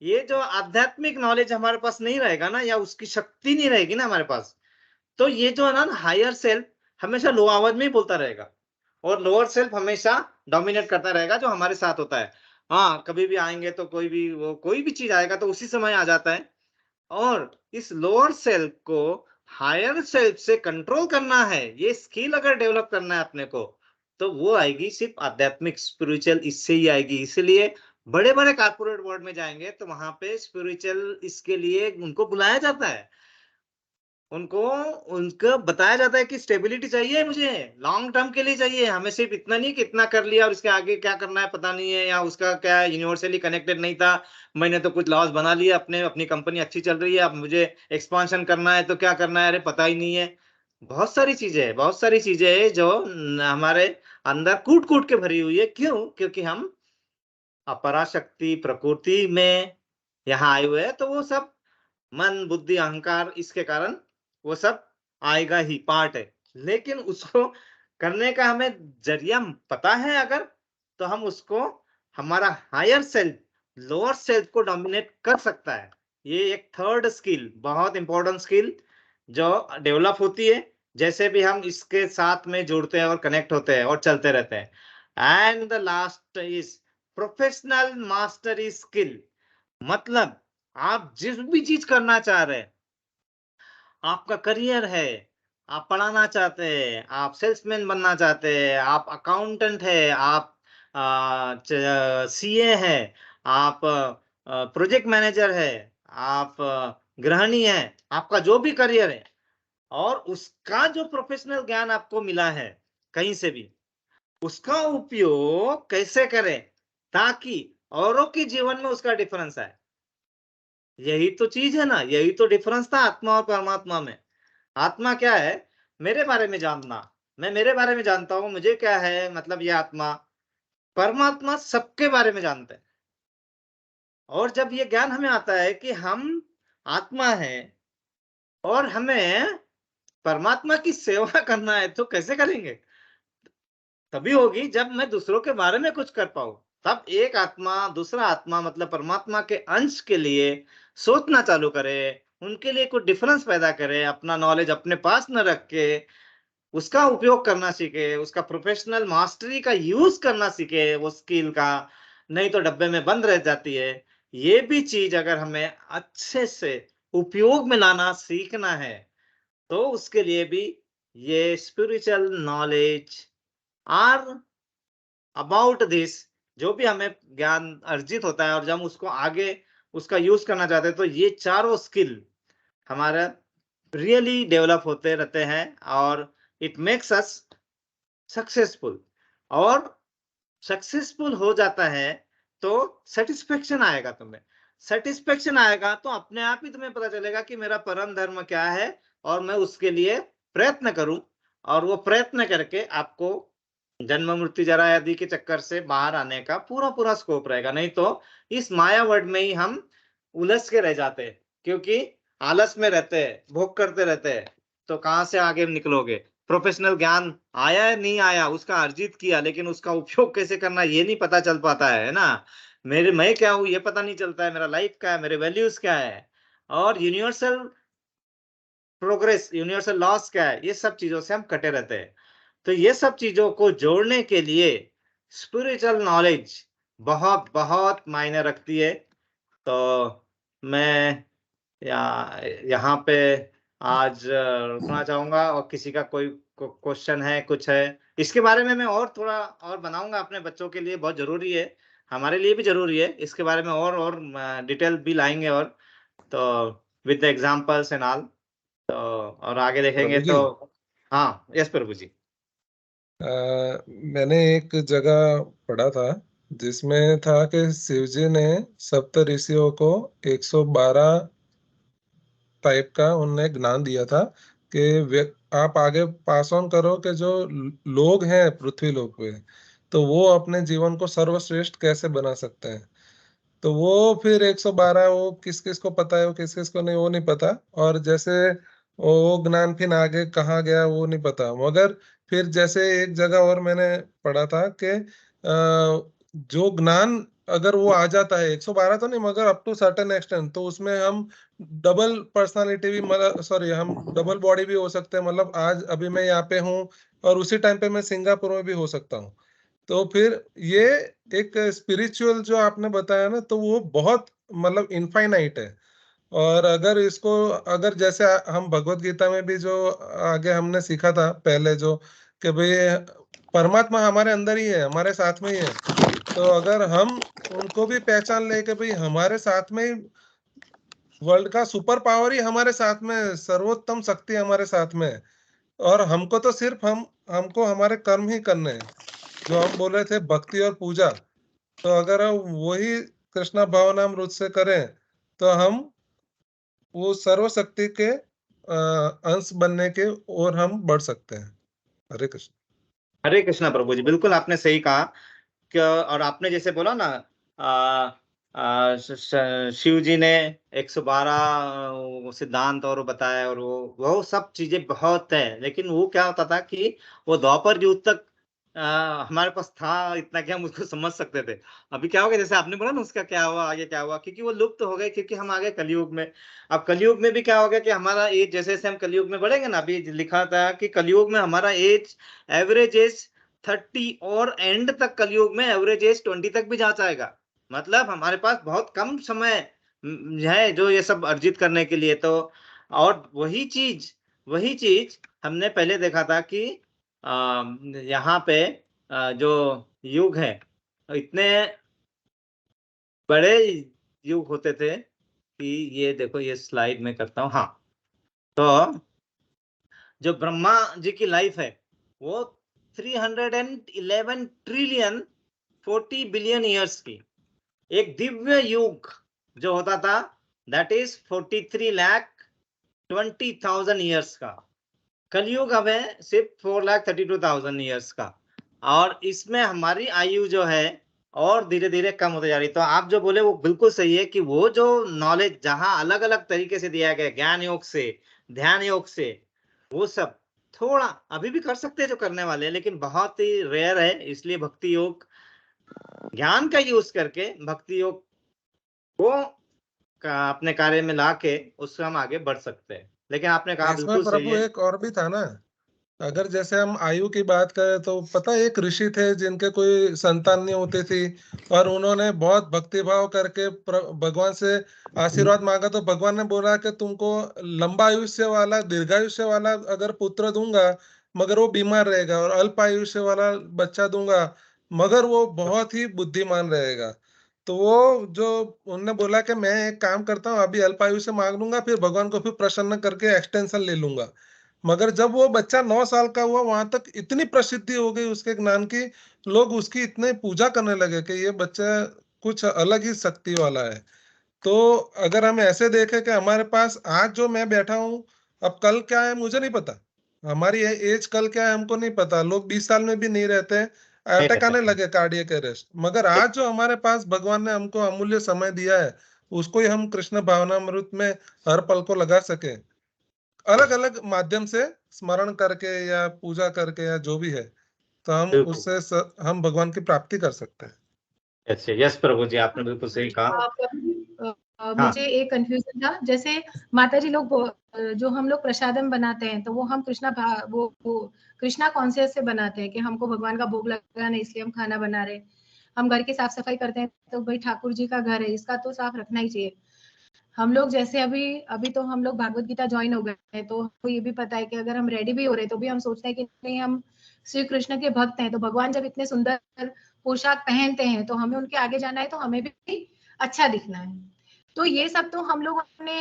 Speaker 1: ये जो आध्यात्मिक नॉलेज हमारे पास नहीं रहेगा ना, या उसकी शक्ति नहीं रहेगी ना हमारे पास, तो ये जो है ना हायर सेल्फ हमेशा लो आवाज में ही बोलता रहेगा, और लोअर सेल्फ हमेशा डोमिनेट करता रहेगा, जो हमारे साथ होता है। हाँ, कभी भी आएंगे तो कोई भी चीज आएगा तो उसी समय आ जाता है। और इस लोअर सेल्फ को हायर सेल्फ से कंट्रोल करना है, ये स्किल अगर डेवलप करना है अपने को, तो वो आएगी सिर्फ आध्यात्मिक स्पिरिचुअल, इससे ही आएगी। इसलिए बड़े बड़े कारपोरेट वर्ल्ड में जाएंगे तो वहां पे स्पिरिचुअल इसके लिए उनको बुलाया जाता है, उनको बताया जाता है कि स्टेबिलिटी चाहिए, मुझे लॉन्ग टर्म के लिए चाहिए, हमें सिर्फ इतना नहीं कि इतना कर लिया और इसके आगे क्या करना है पता नहीं है, या उसका क्या यूनिवर्सली कनेक्टेड नहीं था, मैंने तो कुछ लॉस बना लिया, अपनी कंपनी अच्छी चल रही है, अब मुझे एक्सपांशन करना है तो क्या करना है, अरे पता ही नहीं है। बहुत सारी चीजें है, बहुत सारी चीजें है जो हमारे अंदर कूट कूट के भरी हुई है। क्यों? क्योंकि हम अपराशक्ति प्रकृति में यहाँ आए हुए हैं, तो वो सब मन बुद्धि अहंकार, इसके कारण वो सब आएगा ही, पार्ट है। लेकिन उसको करने का हमें जरिया पता है अगर, तो हम उसको, हमारा हायर सेल्फ लोअर सेल्फ को डोमिनेट कर सकता है। ये एक थर्ड स्किल, बहुत इंपॉर्टेंट स्किल जो डेवलप होती है जैसे भी हम इसके साथ में जुड़ते हैं और कनेक्ट होते हैं और चलते रहते हैं। And the last is professional mastery skill, मतलब आप जिस भी चीज करना चाह रहे हैं, आपका करियर है, आप पढ़ाना चाहते हैं, आप सेल्समैन बनना चाहते हैं, आप अकाउंटेंट है, आप सीए है, आप प्रोजेक्ट मैनेजर है, आप गृहिणी है, आपका जो भी करियर है, और उसका जो प्रोफेशनल ज्ञान आपको मिला है कहीं से भी, उसका उपयोग कैसे करें ताकि औरों के जीवन में उसका डिफरेंस आए। यही तो चीज है ना, यही तो डिफरेंस था आत्मा और परमात्मा में। आत्मा क्या है, मेरे बारे में जानना, मैं मेरे बारे में जानता हूं, मुझे क्या है मतलब ये आत्मा। परमात्मा सबके बारे में जानते हैं। और जब ये ज्ञान हमें आता है कि हम आत्मा है और हमें परमात्मा की सेवा करना है, तो कैसे करेंगे? तभी होगी जब मैं दूसरों के बारे में कुछ कर पाऊं। तब एक आत्मा दूसरा आत्मा मतलब परमात्मा के अंश के लिए सोचना चालू करे, उनके लिए कुछ डिफरेंस पैदा करे, अपना नॉलेज अपने पास न रख के उसका उपयोग करना सीखे, उसका प्रोफेशनल मास्टरी का यूज करना सीखे वो स्किल का, नहीं तो डब्बे में बंद रह जाती है। ये भी चीज अगर हमें अच्छे से उपयोग में लाना सीखना है, तो उसके लिए भी ये spiritual knowledge are about this, जो भी हमें ज्ञान अर्जित होता है और जब हम उसको आगे उसका यूज करना चाहते हैं, तो ये चारों स्किल हमारा रियली डेवलप होते रहते हैं और इट मेक्स अस सक्सेसफुल। और सक्सेसफुल हो जाता है तो सेटिस्फेक्शन आएगा, तुम्हें सेटिस्फेक्शन आएगा तो अपने आप ही तुम्हें पता चलेगा कि मेरा परम धर्म क्या है और मैं उसके लिए प्रयत्न करूं, और वो प्रयत्न करके आपको जन्म मृत्यु जरा आदि के चक्कर से बाहर आने का पूरा पूरा स्कोप रहेगा। नहीं तो इस माया वर्ड में ही हम उलझ के रह जाते हैं, क्योंकि आलस में रहते हैं, भोग करते रहते हैं, तो कहां से आगे निकलोगे। प्रोफेशनल ज्ञान आया है नहीं आया, उसका अर्जित किया, लेकिन उसका उपयोग कैसे करना ये नहीं पता चल पाता है ना। मेरे मैं क्या हूँ ये पता नहीं चलता है, मेरा लाइफ क्या है, मेरे वैल्यूज क्या है, और यूनिवर्सल प्रोग्रेस, यूनिवर्सल लॉस क्या है, ये सब चीजों से हम कटे रहते हैं। तो ये सब चीजों को जोड़ने के लिए स्पिरिचुअल नॉलेज बहुत बहुत मायने रखती है। तो मैं यहाँ पे आज रुकना चाहूंगा, और किसी का कोई क्वेश्चन है, कुछ है इसके बारे में, मैं और थोड़ा और बनाऊंगा अपने बच्चों के लिए, बहुत जरूरी है, हमारे लिए भी जरूरी है, इसके बारे में और डिटेल भी लाएंगे, और तो विद एग्जांपल्स एंड ऑल, तो और आगे देखेंगे।
Speaker 3: प्रभु जी,
Speaker 1: तो हाँ, यस प्रभु जी।
Speaker 3: मैंने एक जगह पढ़ा था जिसमें था कि शिव जी ने सप्त ऋषियों को 112 टाइप का उन्हें ज्ञान दिया था कि आप आगे पास ऑन करो कि जो लोग हैं पृथ्वी लोक पे, तो वो अपने जीवन को सर्वश्रेष्ठ कैसे बना सकते हैं। तो वो फिर 112 वो किस किस को पता है, वो किस किस को नहीं, वो नहीं पता। और जैसे वो ज्ञान फिर आगे कहाँ गया वो नहीं पता। मगर फिर जैसे एक जगह और मैंने पढ़ा था कि जो ज्ञान अगर वो आ जाता है 112 तो नहीं, मगर अप टू सर्टेन एक्सटेंट, तो उसमें हम डबल पर्सनालिटी भी, मतलब सॉरी, हम डबल बॉडी भी हो सकते हैं। मतलब आज अभी मैं यहाँ पे हूँ और उसी टाइम पे मैं सिंगापुर में भी हो सकता हूँ। तो फिर ये एक स्पिरिचुअल जो आपने बताया ना, तो वो बहुत मतलब इनफाइनाइट है। और अगर इसको, अगर जैसे हम भगवत गीता में भी जो आगे हमने सीखा था पहले, जो कि भाई परमात्मा हमारे अंदर ही है, हमारे साथ में ही है। तो अगर हम उनको भी पहचान ले कि भाई हमारे साथ में ही वर्ल्ड का सुपर पावर ही हमारे साथ में है, सर्वोत्तम शक्ति हमारे साथ में है, और हमको तो सिर्फ हमको हमारे कर्म ही करने हैं, जो हम बोल रहे थे भक्ति और पूजा। तो अगर हम वही कृष्णा भावनामृत से करें तो हम वो सर्वशक्ति के अंश बनने के और हम बढ़ सकते हैं। हरे कृष्ण।
Speaker 1: हरे कृष्णा प्रभु जी, बिल्कुल आपने सही कहा कि, और आपने जैसे बोला ना, शिव जी ने 112 सिद्धांत और बताया, और वो सब चीजें बहुत है, लेकिन वो क्या होता था कि वो द्वापर युग तक हमारे पास था इतना कि हम उसको समझ सकते थे। अभी क्या हो गया, जैसे आपने बोला ना उसका क्या हुआ, आगे क्या हुआ, क्योंकि वो लुप्त हो गए, क्योंकि हम आ गए कलयुग में। अब कलयुग में भी क्या हो गया कि हमारा एज, जैसे जैसे हम कलयुग में बढ़ेंगे ना, अभी लिखा था कि कलयुग में हमारा एज, एवरेज एज 30, और एंड तक कलयुग में एवरेज एज 20 तक भी जा जाएगा। मतलब हमारे पास बहुत कम समय है जो ये सब अर्जित करने के लिए। तो और वही चीज हमने पहले देखा था कि यहाँ पे जो युग है, इतने बड़े युग होते थे कि, ये देखो ये स्लाइड में करता हूँ, हाँ। तो जो ब्रह्मा जी की लाइफ है वो 311 ट्रिलियन 40 बिलियन ईयर्स की, एक दिव्य युग जो होता था, दैट इज 43,20,000 ईयर्स का। कलयुग अब है सिर्फ 4,32,000 ईयर्स का, और इसमें हमारी आयु जो है और धीरे धीरे कम होते जा रही। तो आप जो बोले वो बिल्कुल सही है कि वो जो नॉलेज जहां अलग अलग तरीके से दिया गया, ज्ञान योग से, ध्यान योग से, वो सब थोड़ा अभी भी कर सकते हैं जो करने वाले हैं, लेकिन बहुत ही रेयर है। इसलिए भक्ति योग, ज्ञान का यूज करके भक्ति योग को अपने कार्य में ला के उससे हम आगे बढ़ सकते हैं। लेकिन आपने कहा
Speaker 3: इसमें
Speaker 1: बिल्कुल सही
Speaker 3: प्रभु
Speaker 1: है।
Speaker 3: एक और भी था ना, अगर जैसे हम आयु की बात करें तो पता है एक ऋषि थे जिनके कोई संतान नहीं होती थी, और उन्होंने बहुत भक्तिभाव करके भगवान से आशीर्वाद मांगा, तो भगवान ने बोला कि तुमको लंबा आयुष्य वाला, दीर्घायुष्य वाला अगर पुत्र दूंगा, मगर वो बीमार रहेगा, और अल्प आयुष्य वाला बच्चा दूंगा मगर वो बहुत ही बुद्धिमान रहेगा। तो वो जो उन्होंने बोला कि मैं एक काम करता हूँ, अभी अल्पायु से मांग लूंगा, फिर भगवान को फिर प्रसन्न करके एक्सटेंशन ले लूंगा। मगर जब वो बच्चा 9 साल का हुआ, वहां तक इतनी प्रसिद्धि हो गई उसके ज्ञान की, लोग उसकी इतने पूजा करने लगे कि ये बच्चा कुछ अलग ही शक्ति वाला है। तो अगर हम ऐसे देखें कि हमारे पास आज जो मैं बैठा हूँ, अब कल क्या है मुझे नहीं पता, हमारी एज कल क्या है हमको नहीं पता, लोग 20 साल में भी नहीं रहते हैं,
Speaker 1: नहीं
Speaker 3: अटैक
Speaker 1: रहता
Speaker 3: आने
Speaker 1: है।
Speaker 3: लगे, कार्डियक अरेस्ट। मगर आज जो हमारे पास भगवान ने हमको अमूल्य समय दिया है, उसको ही हम कृष्ण भावनामृत में हर पल को लगा सके, अलग अलग माध्यम से स्मरण करके या पूजा करके या जो भी है, तो हम
Speaker 1: बिल्कुल।
Speaker 3: उससे हम भगवान की प्राप्ति कर सकते हैं।
Speaker 1: अच्छा, यस प्रभु जी, आपने बिल्कुल सही कहा। हाँ।
Speaker 5: मुझे एक कंफ्यूजन था, जैसे माता जी लोग जो हम लोग प्रसादम बनाते हैं तो वो हम वो कृष्णा कॉन्शियस से बनाते हैं कि हमको भगवान का भोग लगाना है इसलिए हम खाना बना रहे हैं। हम घर की साफ सफाई करते हैं तो भाई ठाकुर जी का घर है, इसका तो साफ रखना ही चाहिए। हम लोग जैसे अभी अभी तो हम लोग भागवत गीता ज्वाइन हो गए हैं, तो ये भी पता है कि अगर हम रेडी भी हो रहे हैं तो भी हम सोचते हैं कि नहीं, हम श्री कृष्ण के भक्त हैं, तो भगवान जब इतने सुंदर पोशाक पहनते हैं तो हमें उनके आगे जाना है, तो हमें भी अच्छा दिखना है। तो ये सब तो हम लोग अपने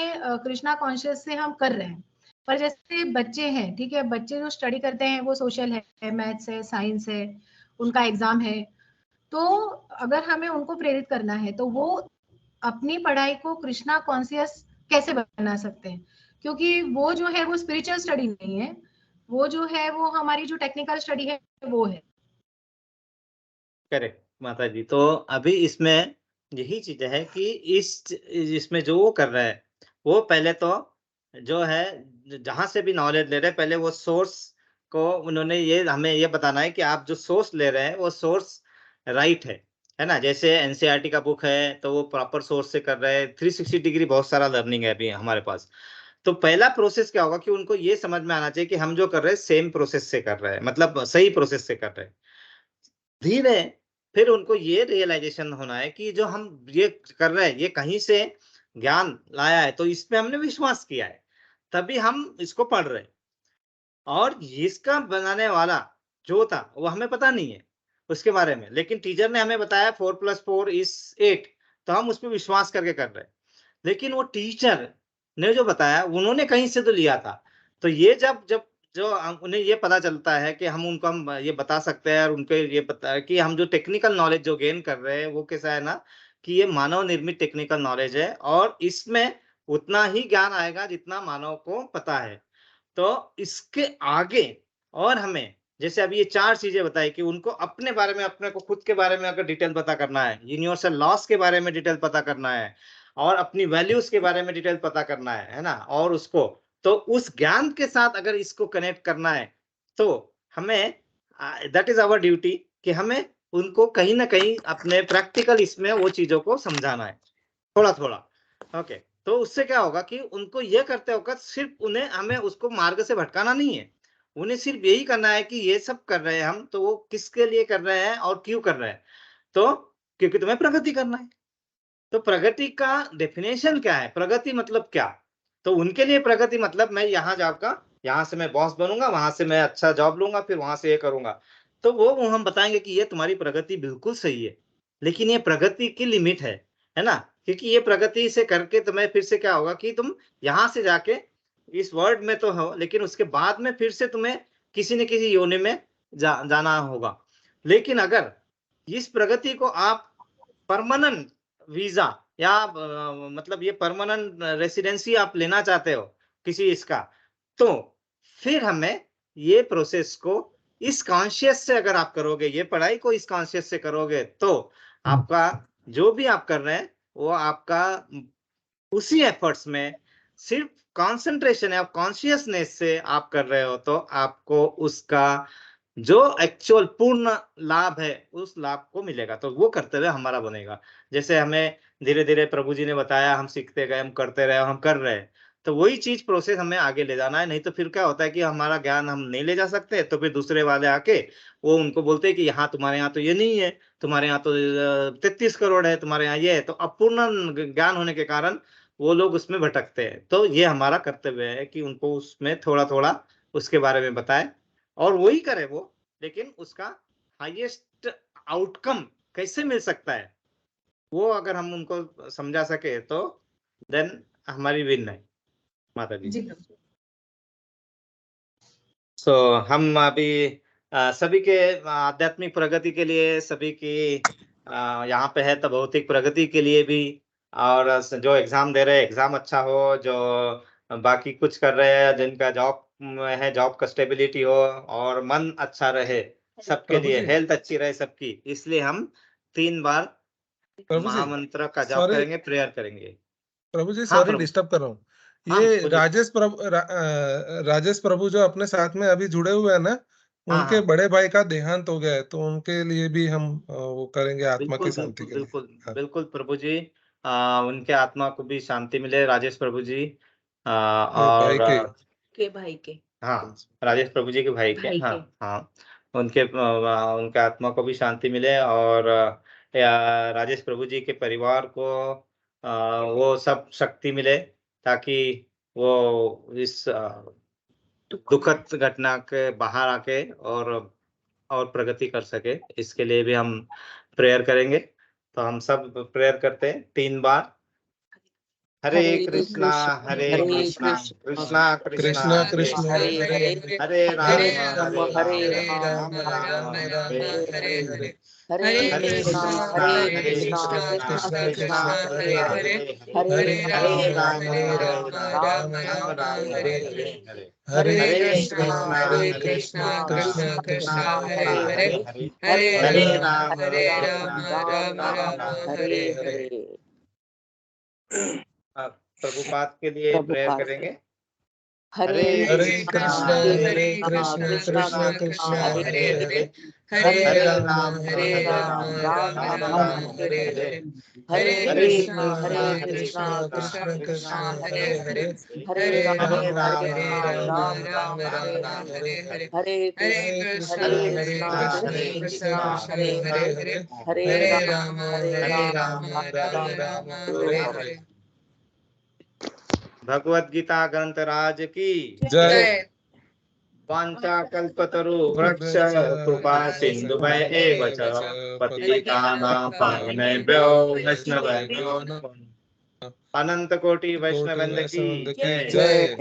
Speaker 5: कृष्णा कॉन्शियस से हम कर रहे हैं। पर जैसे बच्चे हैं, ठीक है, बच्चे जो स्टडी करते हैं वो सोशल है, मैथ्स है, साइंस है, उनका एग्जाम है, तो अगर हमें उनको प्रेरित करना है तो वो अपनी पढ़ाई को कृष्णा कॉन्शियस कैसे बना सकते हैं? क्योंकि वो जो है वो स्पिरिचुअल स्टडी नहीं है, वो जो है वो हमारी जो टेक्निकल स्टडी है वो है।
Speaker 1: करेक्ट माता जी। तो अभी इसमें यही चीज है कि इसमें जो वो कर रहा है, वो पहले तो जो है जहां से भी नॉलेज ले रहे हैं, पहले वो सोर्स को उन्होंने ये हमें ये बताना है कि आप जो सोर्स ले रहे हैं वो सोर्स राइट है ना। जैसे एनसीईआरटी का बुक है तो वो प्रॉपर सोर्स से कर रहे हैं। 360 डिग्री बहुत सारा लर्निंग है अभी हमारे पास। तो पहला प्रोसेस क्या होगा कि उनको ये समझ में आना चाहिए कि हम जो कर रहे हैं सेम प्रोसेस से कर रहे हैं, मतलब सही प्रोसेस से कर रहे हैं। धीरे फिर उनको ये रियलाइजेशन होना है कि जो हम ये कर रहे हैं ये कहीं से ज्ञान लाया है, तो इस पे हमने विश्वास किया है, तभी हम इसको पढ़ रहे हैं। और इसका बनाने वाला जो था वो हमें पता नहीं है उसके बारे में, लेकिन टीचर ने हमें बताया 4+4 इज 8, तो हम उस पर विश्वास करके कर रहे हैं। लेकिन वो टीचर ने जो बताया उन्होंने कहीं से तो लिया था। तो ये जब जब जो उन्हें ये पता चलता है कि हम उनको हम ये बता सकते हैं और उनको ये पता कि हम जो टेक्निकल नॉलेज जो गेन कर रहे हैं वो कैसा है ना, कि ये मानव निर्मित टेक्निकल नॉलेज है और इसमें उतना ही ज्ञान आएगा जितना मानव को पता है। तो इसके आगे और हमें जैसे अभी ये 4 चीजें बताई कि उनको अपने बारे में, अपने को खुद के बारे में अगर डिटेल पता करना है, यूनिवर्सल लॉस के बारे में डिटेल पता करना है और अपनी वैल्यूज के बारे में डिटेल पता करना है ना, और उसको तो उस ज्ञान के साथ अगर इसको कनेक्ट करना है तो हमें दैट इज आवर ड्यूटी कि हमें उनको कहीं ना कहीं अपने प्रैक्टिकल इसमें वो चीजों को समझाना है थोड़ा थोड़ा। ओके, तो उससे क्या होगा कि उनको ये करते वक्त सिर्फ उन्हें हमें उसको मार्ग से भटकाना नहीं है, उन्हें सिर्फ यही करना है कि ये सब कर रहे हैं हम तो वो किसके लिए कर रहे हैं और क्यों कर रहे हैं। तो क्योंकि तुम्हें प्रगति करना है। तो प्रगति का डेफिनेशन क्या है, प्रगति मतलब क्या? तो उनके लिए प्रगति मतलब मैं यहाँ जाऊंगा, यहाँ से मैं बॉस बनूंगा, वहां से मैं अच्छा जॉब लूंगा, फिर वहां से ये करूंगा। तो वो हम बताएंगे कि ये तुम्हारी प्रगति बिल्कुल सही है, लेकिन ये प्रगति की लिमिट है ना। क्योंकि ये प्रगति से करके तुम्हें फिर से क्या होगा कि तुम यहाँ से जाके इस वर्ल्ड में तो हो, लेकिन उसके बाद में फिर से तुम्हें किसी न किसी योनि में जाना होगा। लेकिन अगर इस प्रगति को आप परमानेंट वीजा या मतलब ये परमानेंट रेसिडेंसी आप लेना चाहते हो किसी इसका, तो फिर हमें ये प्रोसेस को इस कॉन्शियस से अगर आप करोगे, ये पढ़ाई को इस कॉन्शियस से करोगे, तो आपका जो भी आप कर रहे हैं वो आपका उसी एफर्ट्स में सिर्फ कंसंट्रेशन है, आप कॉन्शियसनेस से आप कर रहे हो, तो आपको उसका जो एक्चुअल पूर्ण लाभ है उस लाभ को मिलेगा। तो वो करते हुए हमारा बनेगा। जैसे हमें धीरे धीरे प्रभु जी ने बताया, हम सीखते गए, हम करते रहे, हम कर रहे हैं, तो वही चीज प्रोसेस हमें आगे ले जाना है। नहीं तो फिर क्या होता है कि हमारा ज्ञान हम नहीं ले जा सकते, तो फिर दूसरे वाले आके वो उनको बोलते हैं कि यहाँ तुम्हारे यहाँ तो ये नहीं है, तुम्हारे यहाँ तो 33 करोड़ है, तुम्हारे यहाँ ये है। तो अपूर्ण ज्ञान होने के कारण वो लोग उसमें भटकते हैं। तो ये हमारा कर्तव्य है कि उनको उसमें थोड़ा थोड़ा उसके बारे में बताए और वही करे वो, लेकिन उसका हाईएस्ट आउटकम कैसे मिल सकता है, वो अगर हम उनको समझा सके तो देन हमारी विन है माता जी।
Speaker 5: जी
Speaker 1: सो हम अभी सभी के आध्यात्मिक प्रगति के लिए, सभी की यहाँ पे है तो भौतिक प्रगति के लिए भी, और जो एग्जाम दे रहे हैं एग्जाम अच्छा हो, जो बाकी कुछ कर रहे हैं जिनका जॉब है जॉब का स्टेबिलिटी हो, और मन अच्छा रहे सबके
Speaker 3: प्रभु
Speaker 1: लिए,
Speaker 3: जी।
Speaker 1: हेल्थ अच्छी रहे सबकी, इसलिए हम 3 बार
Speaker 3: प्रभु जी,
Speaker 1: महामंत्र का जाप
Speaker 3: सॉरी
Speaker 1: करेंगे, प्रेयर करेंगे।
Speaker 3: प्रभु जी,
Speaker 1: हाँ
Speaker 3: सॉरी
Speaker 1: प्रभु,
Speaker 3: डिस्टर्ब कर रहा हूँ।
Speaker 1: हाँ
Speaker 3: ये
Speaker 1: बोलिए।
Speaker 3: राजेश प्रभु जो अपने साथ में अभी जुड़े हुए हैं ना,
Speaker 1: हाँ
Speaker 3: उनके
Speaker 1: हाँ
Speaker 3: बड़े भाई का देहांत हो गया है, तो उनके लिए भी हम वो करेंगे आत्मा
Speaker 1: बिल्कुल
Speaker 3: की शांति
Speaker 1: बिल्कुल
Speaker 3: के लिए।
Speaker 1: बिल्कुल
Speaker 3: हाँ।
Speaker 1: बिल्कुल प्रभु जी, उनके आत्मा को भी शांति मिले, राजेश प्रभु जी,
Speaker 3: ये भाई
Speaker 1: और
Speaker 3: के
Speaker 2: के भाई के
Speaker 1: हाँ राजेश प्रभु जी के भाई के,
Speaker 2: भाई
Speaker 1: हाँ
Speaker 2: के
Speaker 1: हाँ, उनके आत्मा को भी शांति मिले, और राजेश प्रभु जी के परिवार को वो सब शक्ति मिले, ताकि वो इस दुखद घटना के बाहर आके और प्रगति कर सके, इसके लिए भी हम प्रेयर करेंगे। तो हम सब प्रेयर करते हैं 3 बार। हरे कृष्णा हरे कृष्णा कृष्णा कृष्णा
Speaker 3: कृष्णा कृष्णा
Speaker 1: हरे
Speaker 3: हरे
Speaker 1: हरे,
Speaker 3: हरे,
Speaker 1: हरे राम
Speaker 3: हरे
Speaker 1: हरे
Speaker 3: राम
Speaker 1: राम,
Speaker 3: हरे
Speaker 1: राम
Speaker 3: राम,
Speaker 1: राम
Speaker 3: राम
Speaker 1: हरे
Speaker 3: राम
Speaker 1: हरे,
Speaker 3: हरे हरे,
Speaker 2: हरे
Speaker 1: हरे
Speaker 2: कृष्णा
Speaker 1: कृष्णा
Speaker 2: हरे
Speaker 1: हरे
Speaker 2: कृष्णा
Speaker 1: कृष्णा
Speaker 3: कृष्णा
Speaker 2: कृष्णा
Speaker 1: कृष्णा
Speaker 3: कृष्णा
Speaker 2: कृष्णा
Speaker 3: हरे
Speaker 1: कृष्णा
Speaker 3: हरे,
Speaker 2: हरे
Speaker 1: हरे
Speaker 3: हरे
Speaker 1: हरे,
Speaker 3: राम
Speaker 1: हरे
Speaker 3: हरे
Speaker 1: राम
Speaker 3: राम,
Speaker 1: हरे
Speaker 3: राम
Speaker 1: राम,
Speaker 3: राम
Speaker 1: राम राम
Speaker 3: हरे
Speaker 1: हरे
Speaker 3: हरे,
Speaker 1: हरे,
Speaker 3: हरे
Speaker 2: हरे
Speaker 1: हरे
Speaker 3: कृष्णा
Speaker 1: कृष्णा
Speaker 3: हरे
Speaker 1: हरे
Speaker 3: कृष्णा
Speaker 1: कृष्णा
Speaker 3: कृष्णा
Speaker 1: कृष्णा
Speaker 3: कृष्णा
Speaker 1: कृष्णा
Speaker 3: हरे
Speaker 1: हरे
Speaker 3: हरे,
Speaker 1: हरे,
Speaker 3: हरे
Speaker 1: हरे
Speaker 3: राम
Speaker 1: राम
Speaker 3: हरे
Speaker 1: हरे
Speaker 3: राम,
Speaker 1: राम,
Speaker 3: राम
Speaker 1: राम
Speaker 3: राम
Speaker 1: राम
Speaker 3: हरे
Speaker 1: हरे
Speaker 3: हरे।
Speaker 1: हरे। प्रभुपाद के लिए प्रेयर
Speaker 2: प्रभुपाद
Speaker 1: करेंगे।
Speaker 2: हरे
Speaker 3: हरे
Speaker 2: कृष्णा
Speaker 3: कृष्णा
Speaker 2: हरे
Speaker 3: कृष्णा
Speaker 2: कृष्णा
Speaker 3: कृष्णा
Speaker 2: कृष्णा
Speaker 3: कृष्णा
Speaker 2: हरे
Speaker 3: हरे
Speaker 2: हरे
Speaker 3: हरे,
Speaker 2: हरे
Speaker 3: हरे
Speaker 2: राम
Speaker 3: राम हरे राम,
Speaker 2: राम
Speaker 3: राम
Speaker 2: राम
Speaker 3: राम
Speaker 2: हरे
Speaker 3: हरे
Speaker 2: हरे
Speaker 3: हरे,
Speaker 2: हरे
Speaker 3: हरे
Speaker 2: कृष्णा
Speaker 3: कृष्णा
Speaker 2: हरे
Speaker 3: कृष्णा
Speaker 2: कृष्णा
Speaker 3: कृष्णा
Speaker 2: कृष्णा
Speaker 3: कृष्णा
Speaker 2: कृष्णा
Speaker 3: हरे
Speaker 2: हरे
Speaker 3: हरे,
Speaker 2: हरे हरे
Speaker 3: हरे
Speaker 2: राम
Speaker 3: राम हरे राम,
Speaker 2: राम
Speaker 3: राम
Speaker 2: हरे
Speaker 3: राम
Speaker 2: हरे
Speaker 3: हरे हरे,
Speaker 2: हरे
Speaker 3: हरे
Speaker 2: कृष्णा
Speaker 3: कृष्णा
Speaker 2: हरे
Speaker 3: कृष्णा
Speaker 2: कृष्णा
Speaker 3: कृष्णा
Speaker 2: हरे
Speaker 3: हरे
Speaker 2: हरे
Speaker 3: हरे,
Speaker 2: हरे
Speaker 3: हरे
Speaker 2: राम
Speaker 3: राम हरे राम, राम
Speaker 2: राम
Speaker 3: राम हरे
Speaker 2: हरे
Speaker 3: हरे।
Speaker 1: भगवत गीता ग्रंथराज की
Speaker 3: जय।
Speaker 1: वांछा कल्पतरु वृक्ष कृपा सिंधुभय एव च पतितानां पावनेभ्यो वैष्णवेभ्यो नमो नमः। अनंत कोटि वैष्णवृंद की जय,
Speaker 3: जय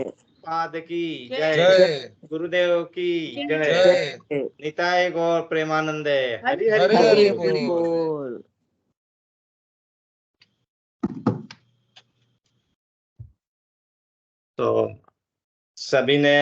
Speaker 1: पाद की जय,
Speaker 3: जय
Speaker 1: गुरुदेव की जय,
Speaker 3: जय,
Speaker 1: निताय गौर प्रेमानंदे, हरि हरि
Speaker 3: हरि हरि
Speaker 1: बोल।
Speaker 3: बोल।
Speaker 1: तो सभी ने